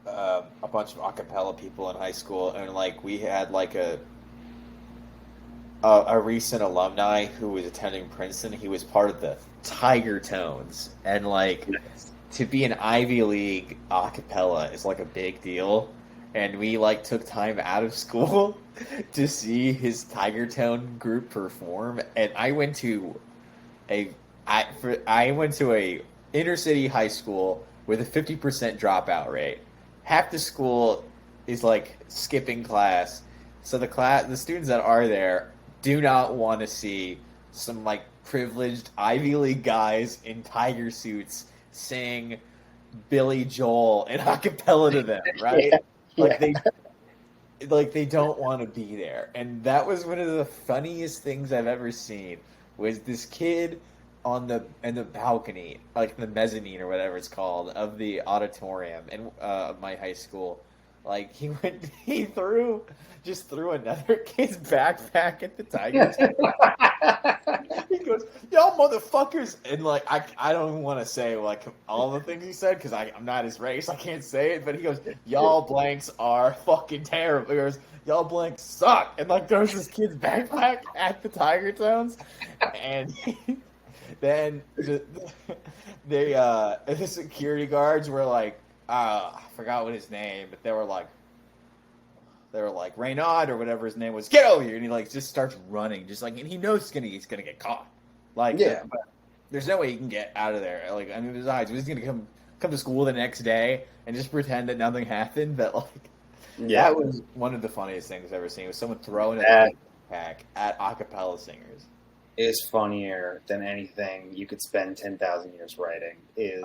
Speaker 1: a bunch of a cappella people in high school, and we had a recent alumni who was attending Princeton. He was part of the Tiger Tones, and to be an Ivy League a cappella is a big deal. And we took time out of school to see his Tiger Tone group perform. And I went to a inner city high school with a 50% dropout rate. Half the school is skipping class. So the students that are there do not want to see some privileged Ivy League guys in tiger suits sing Billy Joel in a cappella to them, right? They don't want to be there. And that was one of the funniest things I've ever seen, was this kid in the balcony, the mezzanine or whatever it's called, of the auditorium in my high school. He threw another kid's backpack at the Tigers. He goes, "Y'all motherfuckers!" And I don't even want to say all the things he said because I'm not his race. I can't say it. But he goes, "Y'all blanks are fucking terrible." He goes, "Y'all blanks suck," and throws this kid's backpack at the Tiger Tones, and then the security guards were I forgot what his name, but they were like Raynaud or whatever his name was. Get over here! And he just starts running, and he knows he's gonna get caught. But there's no way he can get out of there. Besides, he's gonna come to school the next day and just pretend that nothing happened. But that was one of the funniest things I've ever seen. Was someone throwing a backpack at a cappella singers.
Speaker 2: Is funnier than anything you could spend 10,000 years writing. Is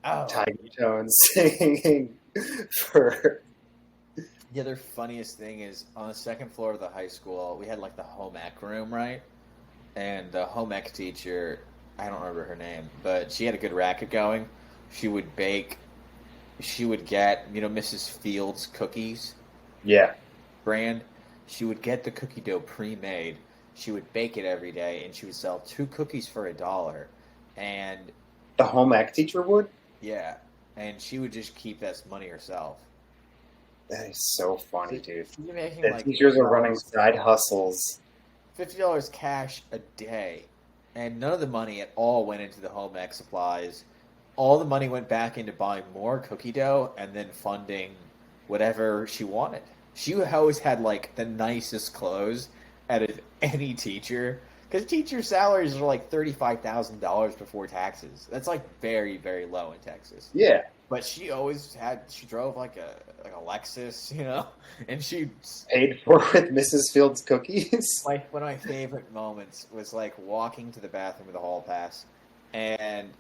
Speaker 2: Tiger Tones singing for.
Speaker 1: The other funniest thing is on the second floor of the high school, we had like the home ec room, right? And the home ec teacher, I don't remember her name, but she had a good racket going. She would bake. She would get, Mrs. Fields cookies.
Speaker 2: Yeah.
Speaker 1: Brand. She would get the cookie dough pre-made. She would bake it every day, and she would sell 2 cookies for $1. And
Speaker 2: the home ec teacher would?
Speaker 1: Yeah. And she would just keep that money herself.
Speaker 2: That is so funny, dude.
Speaker 1: The
Speaker 2: teachers are running side hustles.
Speaker 1: $50 cash a day. And none of the money at all went into the home ec supplies. All the money went back into buying more cookie dough and then funding whatever she wanted. She always had like the nicest clothes out of any teacher. Because teacher salaries are like $35,000 before taxes. That's like very, very low in Texas.
Speaker 2: Yeah.
Speaker 1: But she drove like a Lexus, and she
Speaker 2: paid for with Mrs. Fields cookies.
Speaker 1: One of my favorite moments was like walking to the bathroom with a hall pass, and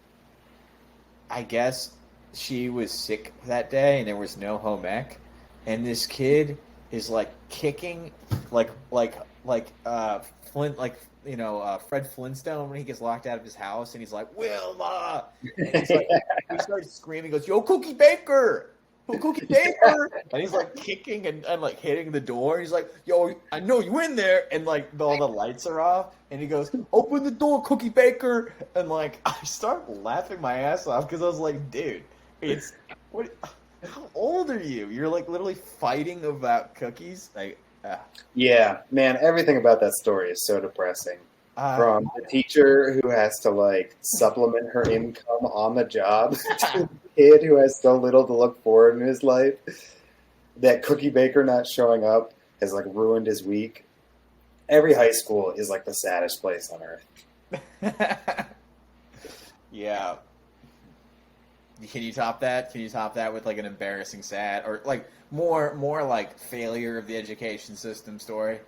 Speaker 1: I guess she was sick that day, and there was no home ec, and this kid is like kicking, Fred Flintstone when he gets locked out of his house, and he's like, Wilma! And he's like, he starts screaming, he goes, yo, Cookie Baker! Cookie Baker! And he's like kicking and like hitting the door. He's like, yo, I know you in there. And like all the lights are off. And he goes, open the door, Cookie Baker. And like, I start laughing my ass off because I was like, dude, how old are you? You're like literally fighting about cookies? Like,
Speaker 2: yeah, man, everything about that story is so depressing. From the teacher who has to like supplement her income on the job to the kid who has so little to look forward in his life. That Cookie Baker not showing up has like ruined his week. Every high school is like the saddest place on earth.
Speaker 1: Yeah. Can you top that? Can you top that with like an embarrassing sad or like more like failure of the education system story?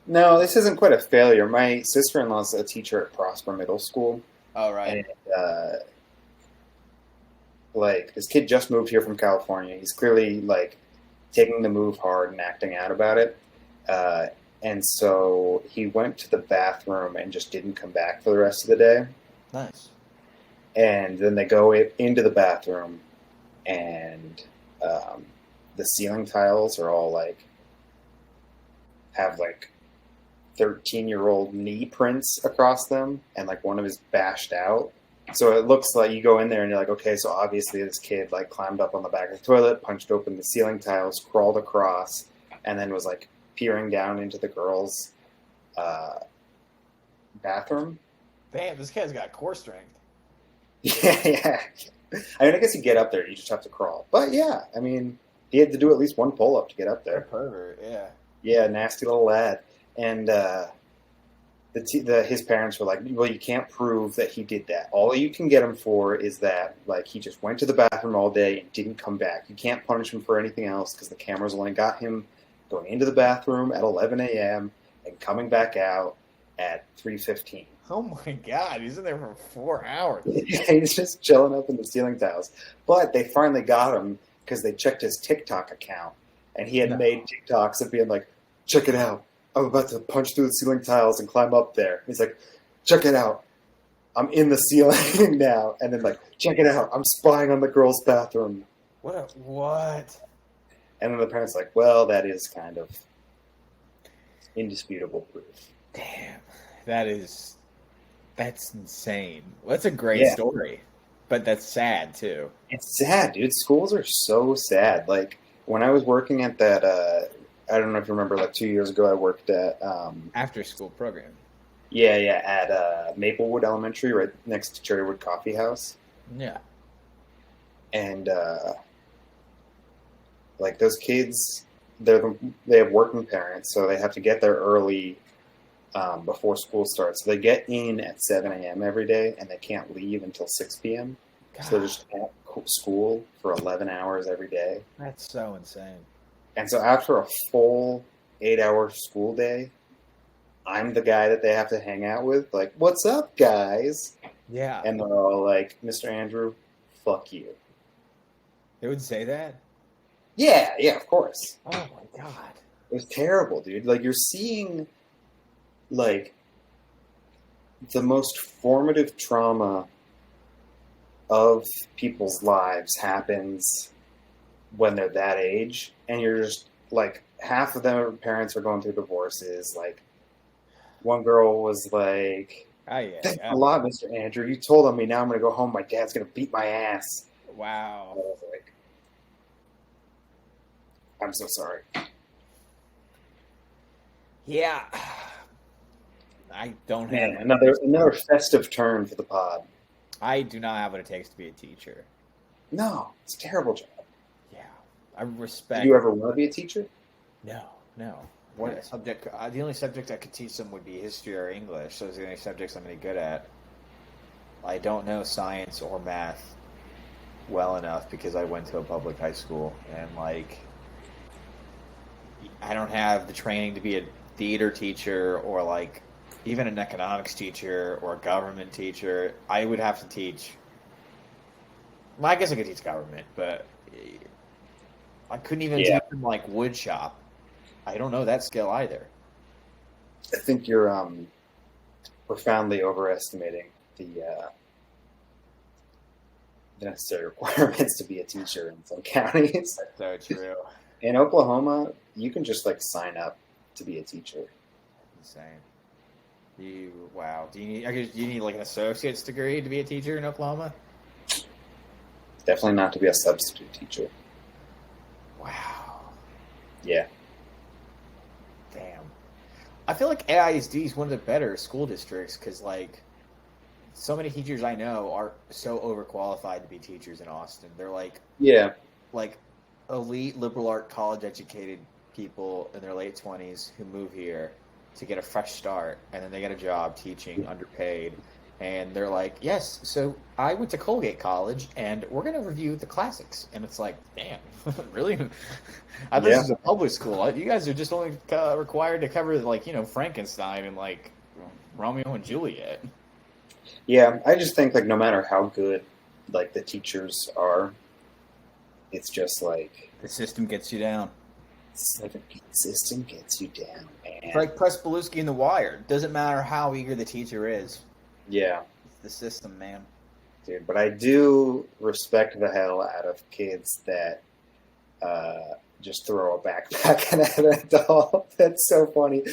Speaker 2: No, this isn't quite a failure. My sister-in-law's a teacher at Prosper Middle School.
Speaker 1: Oh, right.
Speaker 2: And, this kid just moved here from California. He's clearly, taking the move hard and acting out about it. And so he went to the bathroom and just didn't come back for the rest of the day.
Speaker 1: Nice.
Speaker 2: And then they go into the bathroom, and the ceiling tiles are all, have, 13-year-old knee prints across them, and one of is bashed out. So it looks like you go in there and you're like, okay, so obviously this kid climbed up on the back of the toilet, punched open the ceiling tiles, crawled across, and then was peering down into the girls' bathroom.
Speaker 1: Damn, this kid's got core strength.
Speaker 2: Yeah. I mean, I guess you get up there, you just have to crawl. But yeah, I mean, he had to do at least one pull-up to get up there.
Speaker 1: Pervert, yeah.
Speaker 2: Yeah, nasty little lad. And his parents were like, well, you can't prove that he did that. All you can get him for is that, he just went to the bathroom all day and didn't come back. You can't punish him for anything else because the cameras only got him going into the bathroom at 11 a.m. and coming back out at 3:15.
Speaker 1: Oh, my God. He's in there for 4 hours.
Speaker 2: He's just chilling up in the ceiling tiles. But they finally got him because they checked his TikTok account. And he had made TikToks of being like, check it out. I'm about to punch through the ceiling tiles and climb up there. He's like, check it out. I'm in the ceiling now. And then check it out. I'm spying on the girls' bathroom.
Speaker 1: What?
Speaker 2: And then the parents like, well, that is kind of indisputable proof.
Speaker 1: Damn. That's insane. Well, that's a great story. But that's sad, too.
Speaker 2: It's sad, dude. Schools are so sad. When I was working at that, I don't know if you remember, 2 years ago, I worked at...
Speaker 1: after-school program.
Speaker 2: Yeah, at Maplewood Elementary, right next to Cherrywood Coffee House.
Speaker 1: Yeah.
Speaker 2: And, those kids, they have working parents, so they have to get there early before school starts. So they get in at 7 a.m. every day, and they can't leave until 6 p.m. God. So they're just at school for 11 hours every day.
Speaker 1: That's so insane.
Speaker 2: And so after a full 8-hour school day, I'm the guy that they have to hang out with. Like, what's up, guys?
Speaker 1: Yeah.
Speaker 2: And they're all like, Mr. Andrew, fuck you.
Speaker 1: They would say that?
Speaker 2: Yeah, of course.
Speaker 1: Oh my god.
Speaker 2: It was terrible, dude. Like, you're seeing, like, the most formative trauma of people's lives happens when they're that age. And you're just, like, half of their parents are going through divorces. Like, one girl was like, thanks a lot, Mr. Andrew. You told on me. Now I'm going to go home. My dad's going to beat my ass.
Speaker 1: Wow.
Speaker 2: I was like, I'm so sorry.
Speaker 1: Yeah. I don't have...
Speaker 2: Man, another festive turn for the pod.
Speaker 1: I do not have what it takes to be a teacher.
Speaker 2: No, it's a terrible job.
Speaker 1: Yeah. I respect...
Speaker 2: Do you ever want to be a teacher?
Speaker 1: No. What subject? The only subject I could teach them would be history or English. Those are the only subjects I'm any good at. I don't know science or math well enough because I went to a public high school, and like I don't have the training to be a theater teacher or like even an economics teacher or a government teacher. I would have to teach. Well, I guess I could teach government, but I couldn't even teach them like wood shop. I don't know that skill either.
Speaker 2: I think you're profoundly overestimating the necessary requirements to be a teacher in some counties.
Speaker 1: That's so true.
Speaker 2: In Oklahoma, you can just like sign up to be a teacher.
Speaker 1: Insane. Wow. Do you need like an associate's degree to be a teacher in Oklahoma?
Speaker 2: Definitely not to be a substitute teacher.
Speaker 1: Wow.
Speaker 2: Yeah.
Speaker 1: Damn. I feel like AISD is one of the better school districts because, like, so many teachers I know are so overqualified to be teachers in Austin. They're like, elite liberal art college educated people in their late 20s who move here to get a fresh start, and then they get a job teaching, underpaid, and they're like, yes, so I went to Colgate College, and we're going to review the classics. And it's like, damn, really? I thought this was a public school. You guys are just only required to cover, like, Frankenstein and, like, Romeo and Juliet.
Speaker 2: Yeah, I just think, like, no matter how good, like, the teachers are, it's just, like...
Speaker 1: The system gets you down.
Speaker 2: The system gets you down, man.
Speaker 1: It's like Prespaluski in The Wire. Doesn't matter how eager the teacher is.
Speaker 2: Yeah.
Speaker 1: It's the system, man.
Speaker 2: Dude, but I do respect the hell out of kids that just throw a backpack at an adult. That's so funny.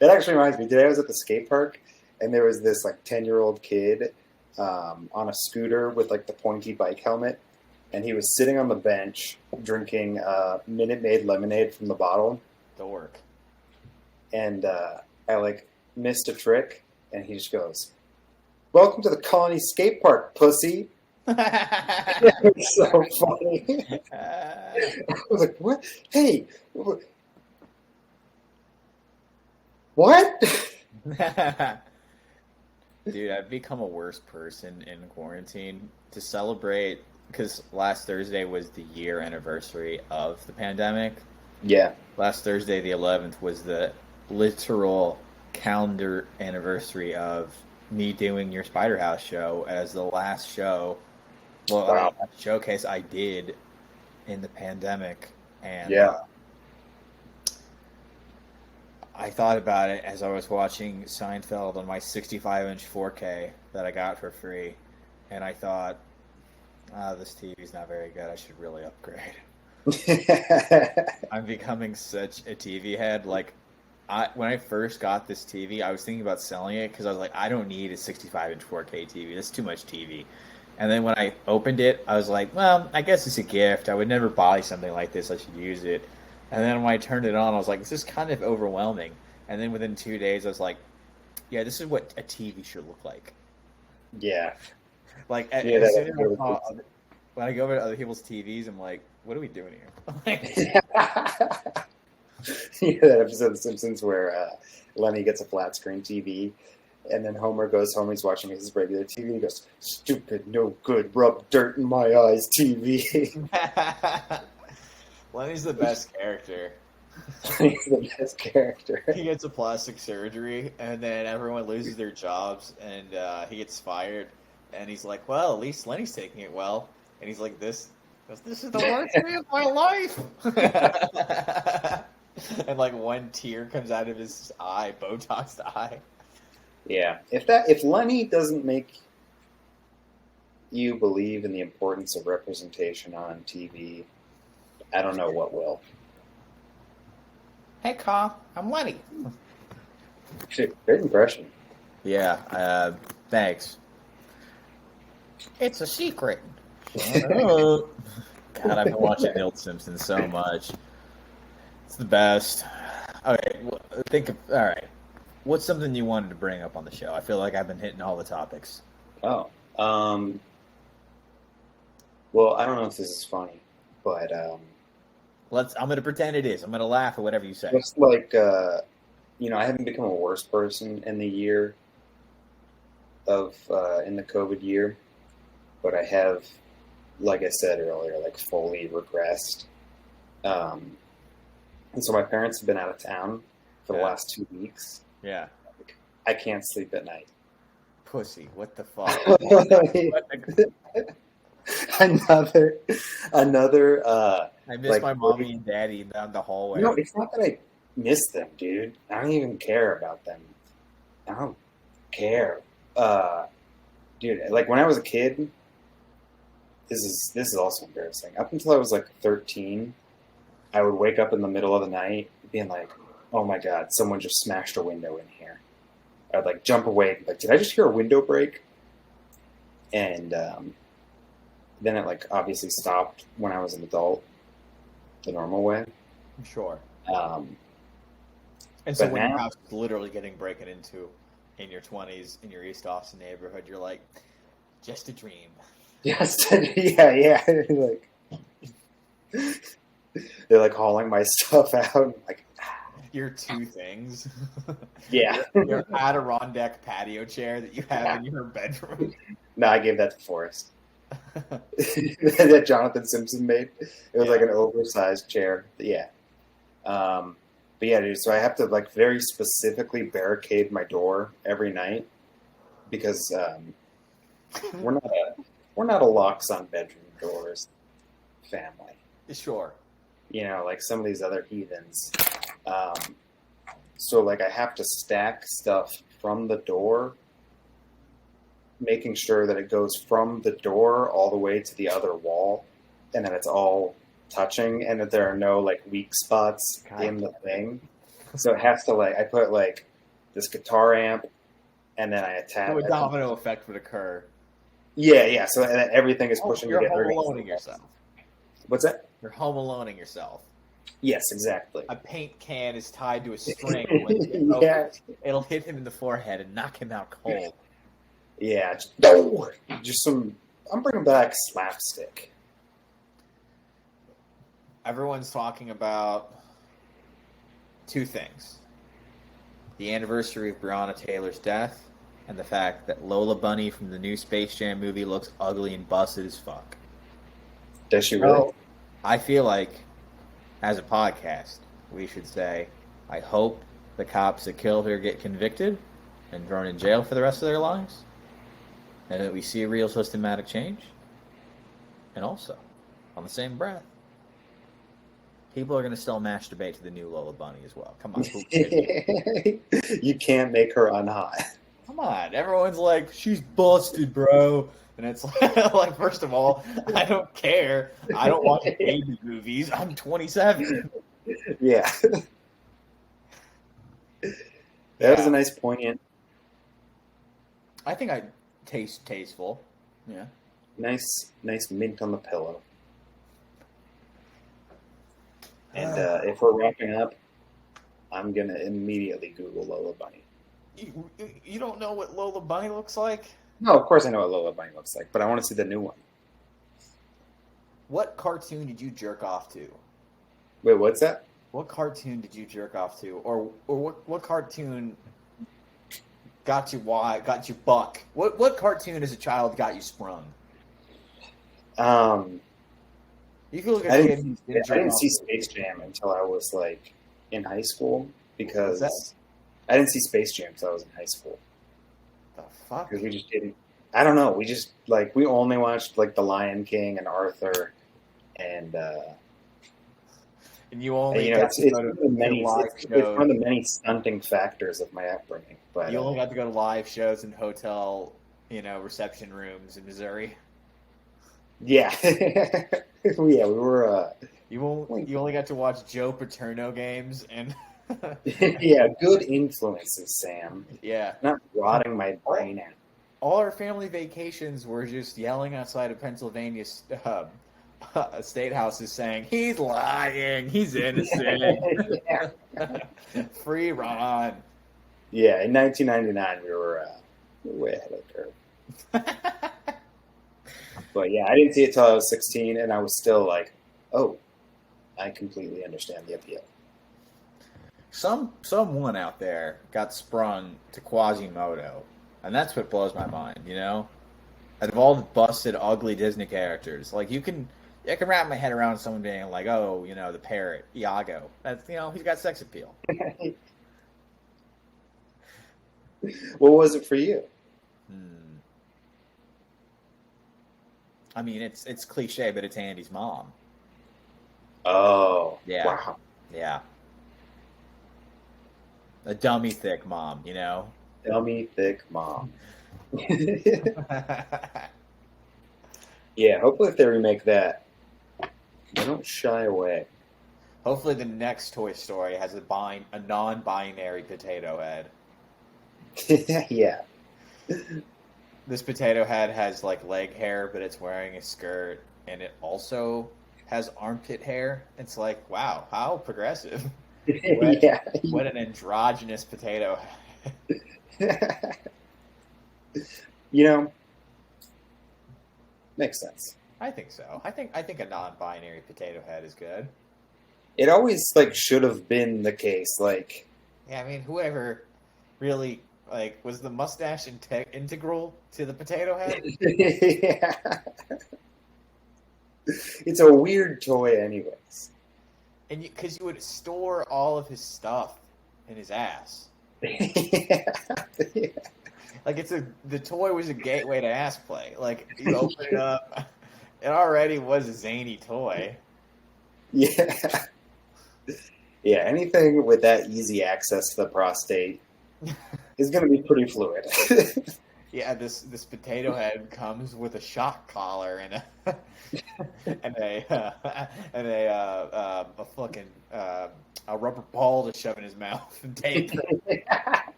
Speaker 2: That actually reminds me. Today I was at the skate park, and there was this like 10-year-old kid on a scooter with like the pointy bike helmet, and he was sitting on the bench drinking Minute Maid lemonade from the bottle.
Speaker 1: Dork.
Speaker 2: And I like missed a trick, and he just goes, "Welcome to the Colony Skate Park, pussy." It was so funny. I was like, "What? Hey, what?"
Speaker 1: Dude, I've become a worse person in quarantine to celebrate, because last Thursday was the year anniversary of the pandemic.
Speaker 2: Yeah.
Speaker 1: Last Thursday, the 11th, was the literal calendar anniversary of me doing your Spider House show as the last show, last showcase I did in the pandemic. And I thought about it as I was watching Seinfeld on my 65-inch 4K that I got for free, and I thought, this TV's not very good. I should really upgrade. I'm becoming such a TV head. Like, when I first got this TV, I was thinking about selling it because I was like, I don't need a 65-inch 4K TV. That's too much TV. And then when I opened it, I was like, well, I guess it's a gift. I would never buy something like this. I should use it. And then when I turned it on, I was like, this is kind of overwhelming. And then within 2 days, I was like, yeah, this is what a TV should look like.
Speaker 2: Yeah.
Speaker 1: Like, when I go over to other people's TVs, I'm like, what are we doing here?
Speaker 2: That episode of The Simpsons where Lenny gets a flat screen TV, and then Homer goes home, he's watching his regular TV, and he goes, "Stupid, no good, rub dirt in my eyes TV."
Speaker 1: Lenny's the best character.
Speaker 2: He's the best character.
Speaker 1: He gets a plastic surgery, and then everyone loses their jobs, and he gets fired. And he's like, "Well, at least Lenny's taking it well." And he's like, "This is the worst day of my life." And like one tear comes out of his eye, Botoxed eye.
Speaker 2: Yeah, if Lenny doesn't make you believe in the importance of representation on TV, I don't know what will.
Speaker 1: Hey, Carl, I'm Lenny.
Speaker 2: Shit, great impression.
Speaker 1: Yeah, thanks. It's a secret. God, I've been watching The Old Simpsons so much. It's the best. Okay, all right. What's something you wanted to bring up on the show? I feel like I've been hitting all the topics.
Speaker 2: Oh, well, I don't know if this is funny, but
Speaker 1: I'm going to pretend it is. I'm going to laugh at whatever you say.
Speaker 2: just like I haven't become a worse person in the year of in the COVID year, but I have, like I said earlier, like fully regressed. And so my parents have been out of town for the last 2 weeks.
Speaker 1: Yeah.
Speaker 2: I can't sleep at night.
Speaker 1: Pussy, what the fuck?
Speaker 2: another
Speaker 1: I miss my mommy and daddy down the hallway.
Speaker 2: No, it's not that I miss them, dude. I don't even care about them. I don't care. Dude, like when I was a kid, this is also embarrassing. Up until I was like 13, I would wake up in the middle of the night being like, "Oh my god, someone just smashed a window in here." I'd like jump awake, like, "Did I just hear a window break?" And then it like obviously stopped when I was an adult, the normal way.
Speaker 1: Sure.
Speaker 2: And
Speaker 1: so when your house is literally getting broken into in your 20s in your East Austin neighborhood, you're like, just a dream.
Speaker 2: Yes, yeah. Like they're like hauling my stuff out. Like
Speaker 1: your two things.
Speaker 2: Yeah.
Speaker 1: Your Adirondack patio chair that you have in your bedroom.
Speaker 2: No, I gave that to Forrest. That Jonathan Simpson made. It was like an oversized chair. Yeah. But yeah, dude, so I have to like very specifically barricade my door every night because we're not a locks on bedroom doors family.
Speaker 1: Sure.
Speaker 2: You know, like some of these other heathens. So like I have to stack stuff from the door, making sure that it goes from the door all the way to the other wall, and that it's all touching, and that there are no like weak spots in the thing. So it has to like I put like this guitar amp, and then I attach.
Speaker 1: So a domino effect would occur.
Speaker 2: Yeah. So and everything is pushing together.
Speaker 1: You're home aloneing yourself.
Speaker 2: What's that?
Speaker 1: You're home aloneing yourself.
Speaker 2: Yes, exactly.
Speaker 1: A paint can is tied to a string. It'll hit him in the forehead and knock him out cold.
Speaker 2: Yeah, just some. I'm bringing back slapstick.
Speaker 1: Everyone's talking about two things: the anniversary of Breonna Taylor's death, and the fact that Lola Bunny from the new Space Jam movie looks ugly and busted as fuck.
Speaker 2: Does she really?
Speaker 1: I feel like, as a podcast, we should say, I hope the cops that killed her get convicted and thrown in jail for the rest of their lives, and that we see a real systematic change. And also, on the same breath, people are going to still masturbate to the new Lola Bunny as well. Come on.
Speaker 2: You can't make her unhot.
Speaker 1: Come on. Everyone's like, she's busted, bro. And it's like, first of all, I don't care. I don't watch baby movies. I'm 27.
Speaker 2: Yeah. That was a nice poignant.
Speaker 1: I think I taste tasteful. Yeah.
Speaker 2: Nice mint on the pillow. And if we're wrapping up, I'm going to immediately Google Lola Bunny.
Speaker 1: You don't know what Lola Bunny looks like?
Speaker 2: No, of course I know what Lola Bunny looks like, but I want to see the new one.
Speaker 1: What cartoon did you jerk off to?
Speaker 2: Wait, what's that?
Speaker 1: What cartoon did you jerk off to? Or what cartoon got you buck? What cartoon as a child got you sprung?
Speaker 2: You
Speaker 1: can look at
Speaker 2: I didn't see Space Jam until I was like in high school because
Speaker 1: What's
Speaker 2: I didn't see Space Jam until I was in high school.
Speaker 1: the fuck?
Speaker 2: Because we just didn't. I don't know. We just we only watched like The Lion King and Arthur, and
Speaker 1: And you only
Speaker 2: you know
Speaker 1: got to go to live
Speaker 2: it's
Speaker 1: shows.
Speaker 2: one of the many stunting factors of my upbringing. But
Speaker 1: You only got to go to live shows in hotel, reception rooms in Missouri.
Speaker 2: yeah, yeah, we were.
Speaker 1: You only got to watch Joe Paterno games and
Speaker 2: Yeah, good influences, Sam.
Speaker 1: yeah.
Speaker 2: Not rotting my brain out.
Speaker 1: All our family vacations were just yelling outside of Pennsylvania state houses saying, "He's lying. He's innocent."
Speaker 2: Yeah.
Speaker 1: Free Ron.
Speaker 2: Yeah, in 1999 we were way ahead of the curve. But yeah, I didn't see it till I was 16, and I was still like, "Oh, I completely understand the appeal."
Speaker 1: Someone out there got sprung to Quasimodo, and that's what blows my mind. Out of all the busted, ugly Disney characters, like I can wrap my head around someone being like, "Oh, the parrot Iago." That's he's got sex appeal.
Speaker 2: What was it for you?
Speaker 1: I mean, it's cliche, but it's Andy's mom.
Speaker 2: Oh,
Speaker 1: Yeah.
Speaker 2: wow.
Speaker 1: Yeah. A dummy thick mom,
Speaker 2: Dummy thick mom. Yeah, hopefully if they remake that, they don't shy away.
Speaker 1: Hopefully the next Toy Story has a non-binary potato head.
Speaker 2: Yeah.
Speaker 1: This potato head has leg hair, but it's wearing a skirt, and it also has armpit hair. It's like, wow, how progressive.
Speaker 2: Yeah.
Speaker 1: What an androgynous potato head.
Speaker 2: Makes sense.
Speaker 1: I think so. I think a non-binary potato head is good.
Speaker 2: It always should have been the case.
Speaker 1: Yeah, I mean, whoever really was the mustache integral to the potato head?
Speaker 2: Yeah. It's a weird toy, anyways.
Speaker 1: And because you would store all of his stuff in his ass.
Speaker 2: Yeah.
Speaker 1: The toy was a gateway to ass play. You open it up, it already was a zany toy.
Speaker 2: Yeah. Yeah, anything with that easy access to the prostate is going to be pretty fluid.
Speaker 1: Yeah, this potato head comes with a shock collar and a fucking a rubber ball to shove in his mouth and tape.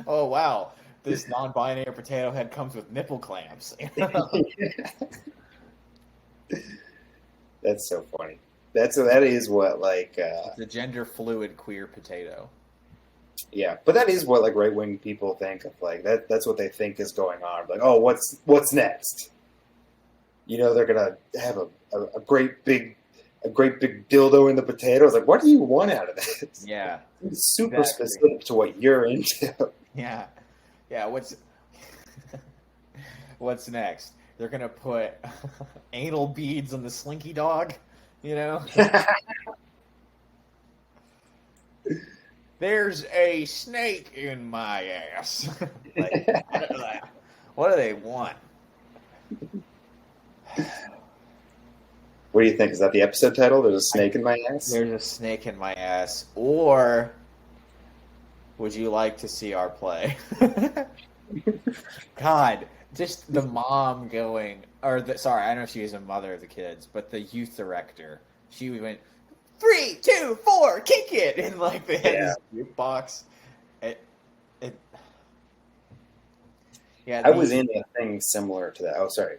Speaker 1: Oh wow, this non-binary potato head comes with nipple clamps.
Speaker 2: That's so funny. That is what
Speaker 1: the gender fluid queer potato.
Speaker 2: Yeah, but that is what right wing people think of that. That's what they think is going on. Oh, what's next? They're gonna have a great big dildo in the potato. It's what do you want out of this?
Speaker 1: Yeah,
Speaker 2: it's super specific to what you're into.
Speaker 1: Yeah. What's next? They're gonna put anal beads on the slinky dog. There's a snake in my ass. What do they want?
Speaker 2: What do you think? Is that the episode title? There's a snake in my ass?
Speaker 1: There's a snake in my ass. Or would you like to see our play? God, just the mom going, sorry, I don't know if she was a mother of the kids, but the youth director, she went, 3, 2, 4, kick it! And they had this jukebox.
Speaker 2: I was in a thing similar to that. Oh, sorry.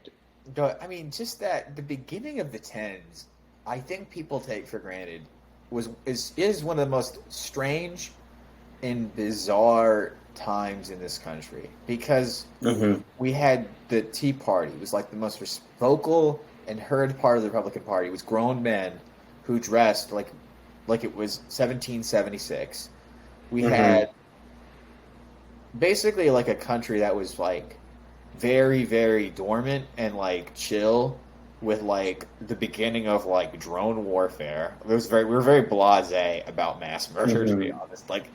Speaker 1: I mean, just that the beginning of the 10s, I think people take for granted is one of the most strange and bizarre times in this country because we had the Tea Party. It was the most vocal and heard part of the Republican Party. It was grown men who dressed like it was 1776. We had basically a country that was very, very dormant and chill with like the beginning of like drone warfare. We were very blasé about mass murder, to be honest. Like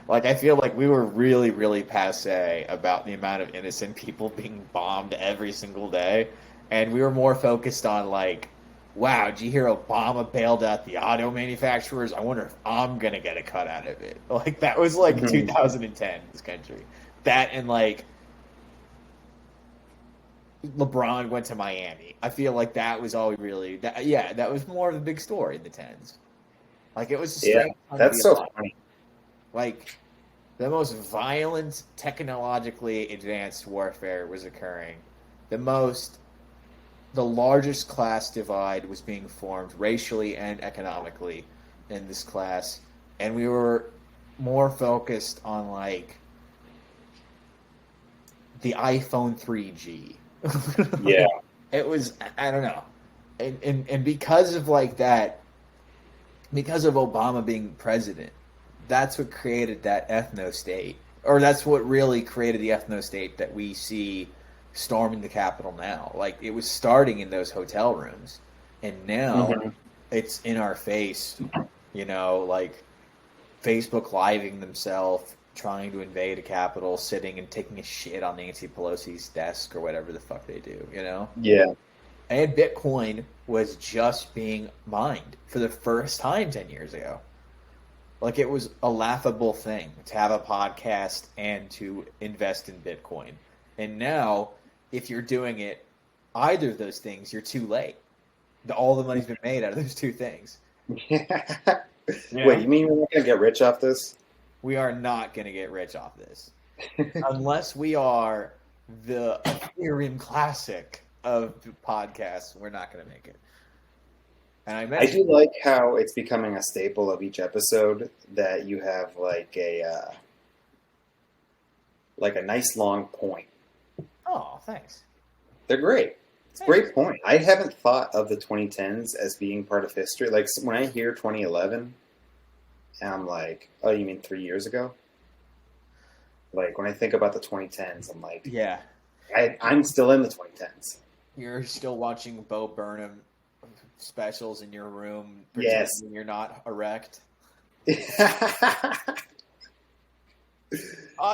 Speaker 1: I feel like we were really, really passé about the amount of innocent people being bombed every single day, and we were more focused on like, wow, did you hear Obama bailed out the auto manufacturers? I wonder if I'm gonna get a cut out of it. Like that was like 2010 in this country. That and like LeBron went to Miami. I feel like that was all we really. That was more of the big story in the tens. Like it was.
Speaker 2: That's so funny.
Speaker 1: Like the most violent, technologically advanced warfare was occurring. The largest class divide was being formed racially and economically in this class, and we were more focused on like the iPhone 3G.
Speaker 2: Yeah,
Speaker 1: it was. I don't know, and because of like that, because of Obama being president, that's what created that ethno state, or that's what really created the ethno state that we see storming the Capitol now. Like it was starting in those hotel rooms, and now it's in our face. You know, like Facebook living themselves, trying to invade a Capitol, sitting and taking a shit on Nancy Pelosi's desk or whatever the fuck they do, you know?
Speaker 2: Yeah.
Speaker 1: And Bitcoin was just being mined for the first time 10 years ago. Like, it was a laughable thing to have a podcast and to invest in Bitcoin. And now, if you're doing it, either of those things, you're too late. All the money's been made out of those two things.
Speaker 2: Yeah. Wait, you mean we're not going to get rich off this?
Speaker 1: We are not going to get rich off this. Unless we are the Ethereum classic of podcasts, we're not going to make it. And
Speaker 2: I do like how it's becoming a staple of each episode that you have like a nice long point.
Speaker 1: Oh, thanks.
Speaker 2: They're great. It's a great point. I haven't thought of the 2010s as being part of history. Like when I hear 2011, I'm like, oh, you mean 3 years ago? Like when I think about the 2010s, I'm like,
Speaker 1: yeah,
Speaker 2: I'm still in the 2010s.
Speaker 1: You're still watching Bo Burnham specials in your room,
Speaker 2: yes,
Speaker 1: you're not erect.
Speaker 2: Man,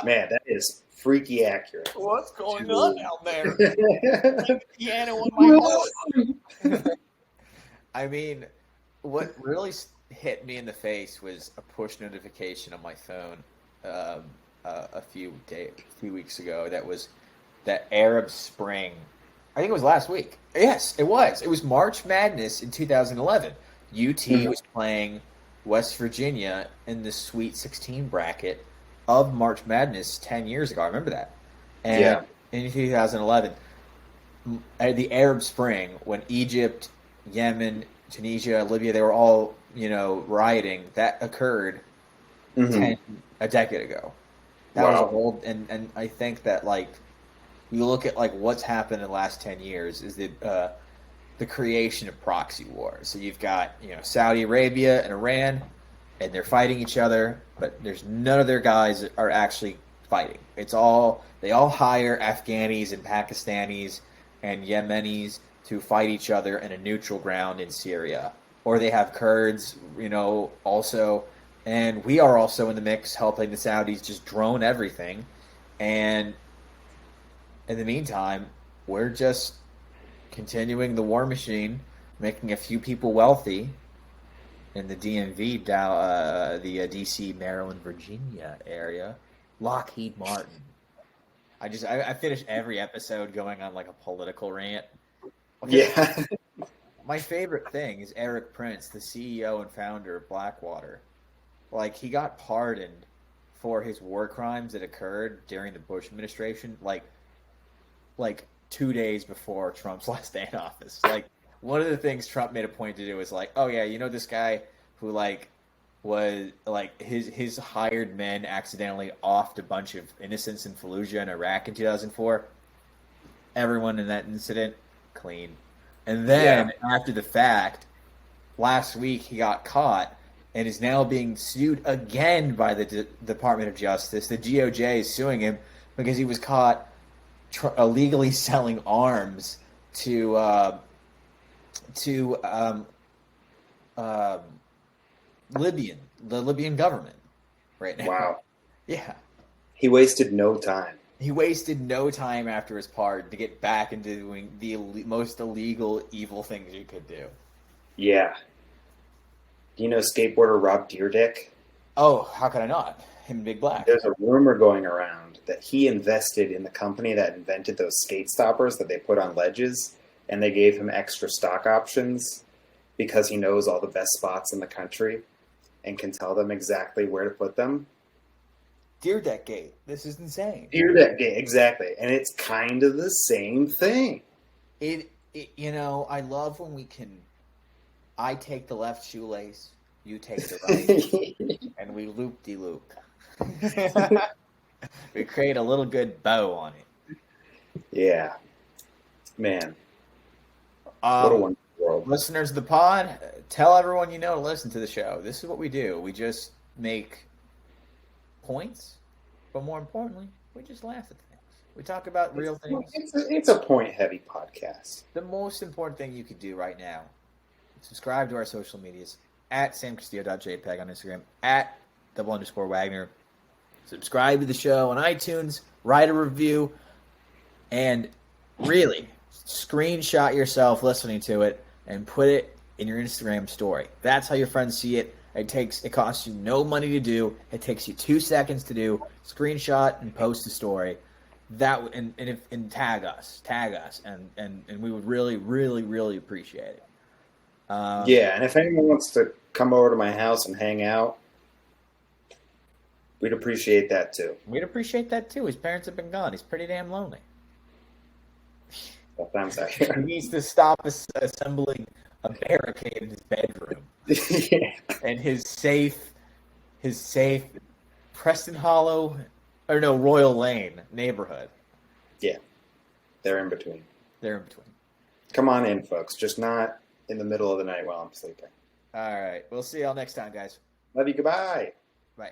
Speaker 2: that is freaky accurate.
Speaker 1: What's going on out there? The piano on my head. I mean, what really hit me in the face was a push notification on my phone a few weeks ago. That was that Arab Spring. I think it was last week. Yes, it was. It was March Madness in 2011. UT was playing West Virginia in the Sweet 16 bracket of March Madness 10 years ago. I remember that. And in 2011, the Arab Spring, when Egypt, Yemen, Tunisia, Libya, they were all, rioting, that occurred a decade ago. That was old, and I think that, like, you look at, like, what's happened in the last 10 years is the creation of proxy wars. So you've got, Saudi Arabia and Iran, and they're fighting each other, but there's none of their guys that are actually fighting. They all hire Afghanis and Pakistanis and Yemenis to fight each other in a neutral ground in Syria. Or they have Kurds, also. And we are also in the mix helping the Saudis just drone everything. And in the meantime, we're just continuing the war machine, making a few people wealthy in the DMV, the D.C., Maryland, Virginia area. Lockheed Martin. I finish every episode going on like a political rant. Okay.
Speaker 2: Yeah.
Speaker 1: My favorite thing is Eric Prince, the CEO and founder of Blackwater. Like, he got pardoned for his war crimes that occurred during the Bush administration, like 2 days before Trump's last day in office. Like, one of the things Trump made a point to do was like, oh yeah, this guy who was his hired men accidentally offed a bunch of innocents in Fallujah in Iraq in 2004. Everyone in that incident, clean. And then after the fact, last week he got caught and is now being sued again by the Department of Justice. The DOJ is suing him because he was caught illegally selling arms to to the Libyan government right now.
Speaker 2: Wow.
Speaker 1: Yeah.
Speaker 2: He wasted no time.
Speaker 1: He wasted no time after his pardon to get back into doing the most illegal, evil things you could do.
Speaker 2: Yeah. Do you know skateboarder Rob Dyrdek?
Speaker 1: Oh, how could I not? Him and Big Black.
Speaker 2: There's a rumor going around that he invested in the company that invented those skate stoppers that they put on ledges, and they gave him extra stock options because he knows all the best spots in the country and can tell them exactly where to put them.
Speaker 1: Dyrdek Gate. This is insane.
Speaker 2: Dyrdek Gate, exactly. And it's kind of the same thing.
Speaker 1: It I love when we can. I take the left shoelace, you take the right, and we loop-de-loop. We create a little good bow on it.
Speaker 2: Yeah. Man. What a wonderful world.
Speaker 1: Listeners of the pod, tell everyone you know to listen to the show. This is what we do. We just make points, but more importantly, we just laugh at things. We talk about real things.
Speaker 2: It's a point-heavy podcast.
Speaker 1: The most important thing you could do right now, subscribe to our social medias, at samcastillo.jpg on Instagram, at _Wagner. Subscribe to the show on iTunes, write a review, and really screenshot yourself listening to it and put it in your Instagram story. That's how your friends see it. It costs you no money to do. It takes you 2 seconds to do. Screenshot and post a story. And tag us, and we would really, really, really appreciate it.
Speaker 2: Yeah, and if anyone wants to come over to my house and hang out, we'd appreciate that too.
Speaker 1: We'd appreciate that too. His parents have been gone. He's pretty damn lonely.
Speaker 2: Sometimes I
Speaker 1: He needs to stop assembling a barricade in his bedroom.
Speaker 2: yeah.
Speaker 1: And his safe Preston Hollow, or no, Royal Lane neighborhood.
Speaker 2: Yeah, they're in between.
Speaker 1: They're in between.
Speaker 2: Come on in, folks. Just not in the middle of the night while I'm sleeping.
Speaker 1: All right. We'll see y'all next time, guys.
Speaker 2: Love you. Goodbye.
Speaker 1: Bye.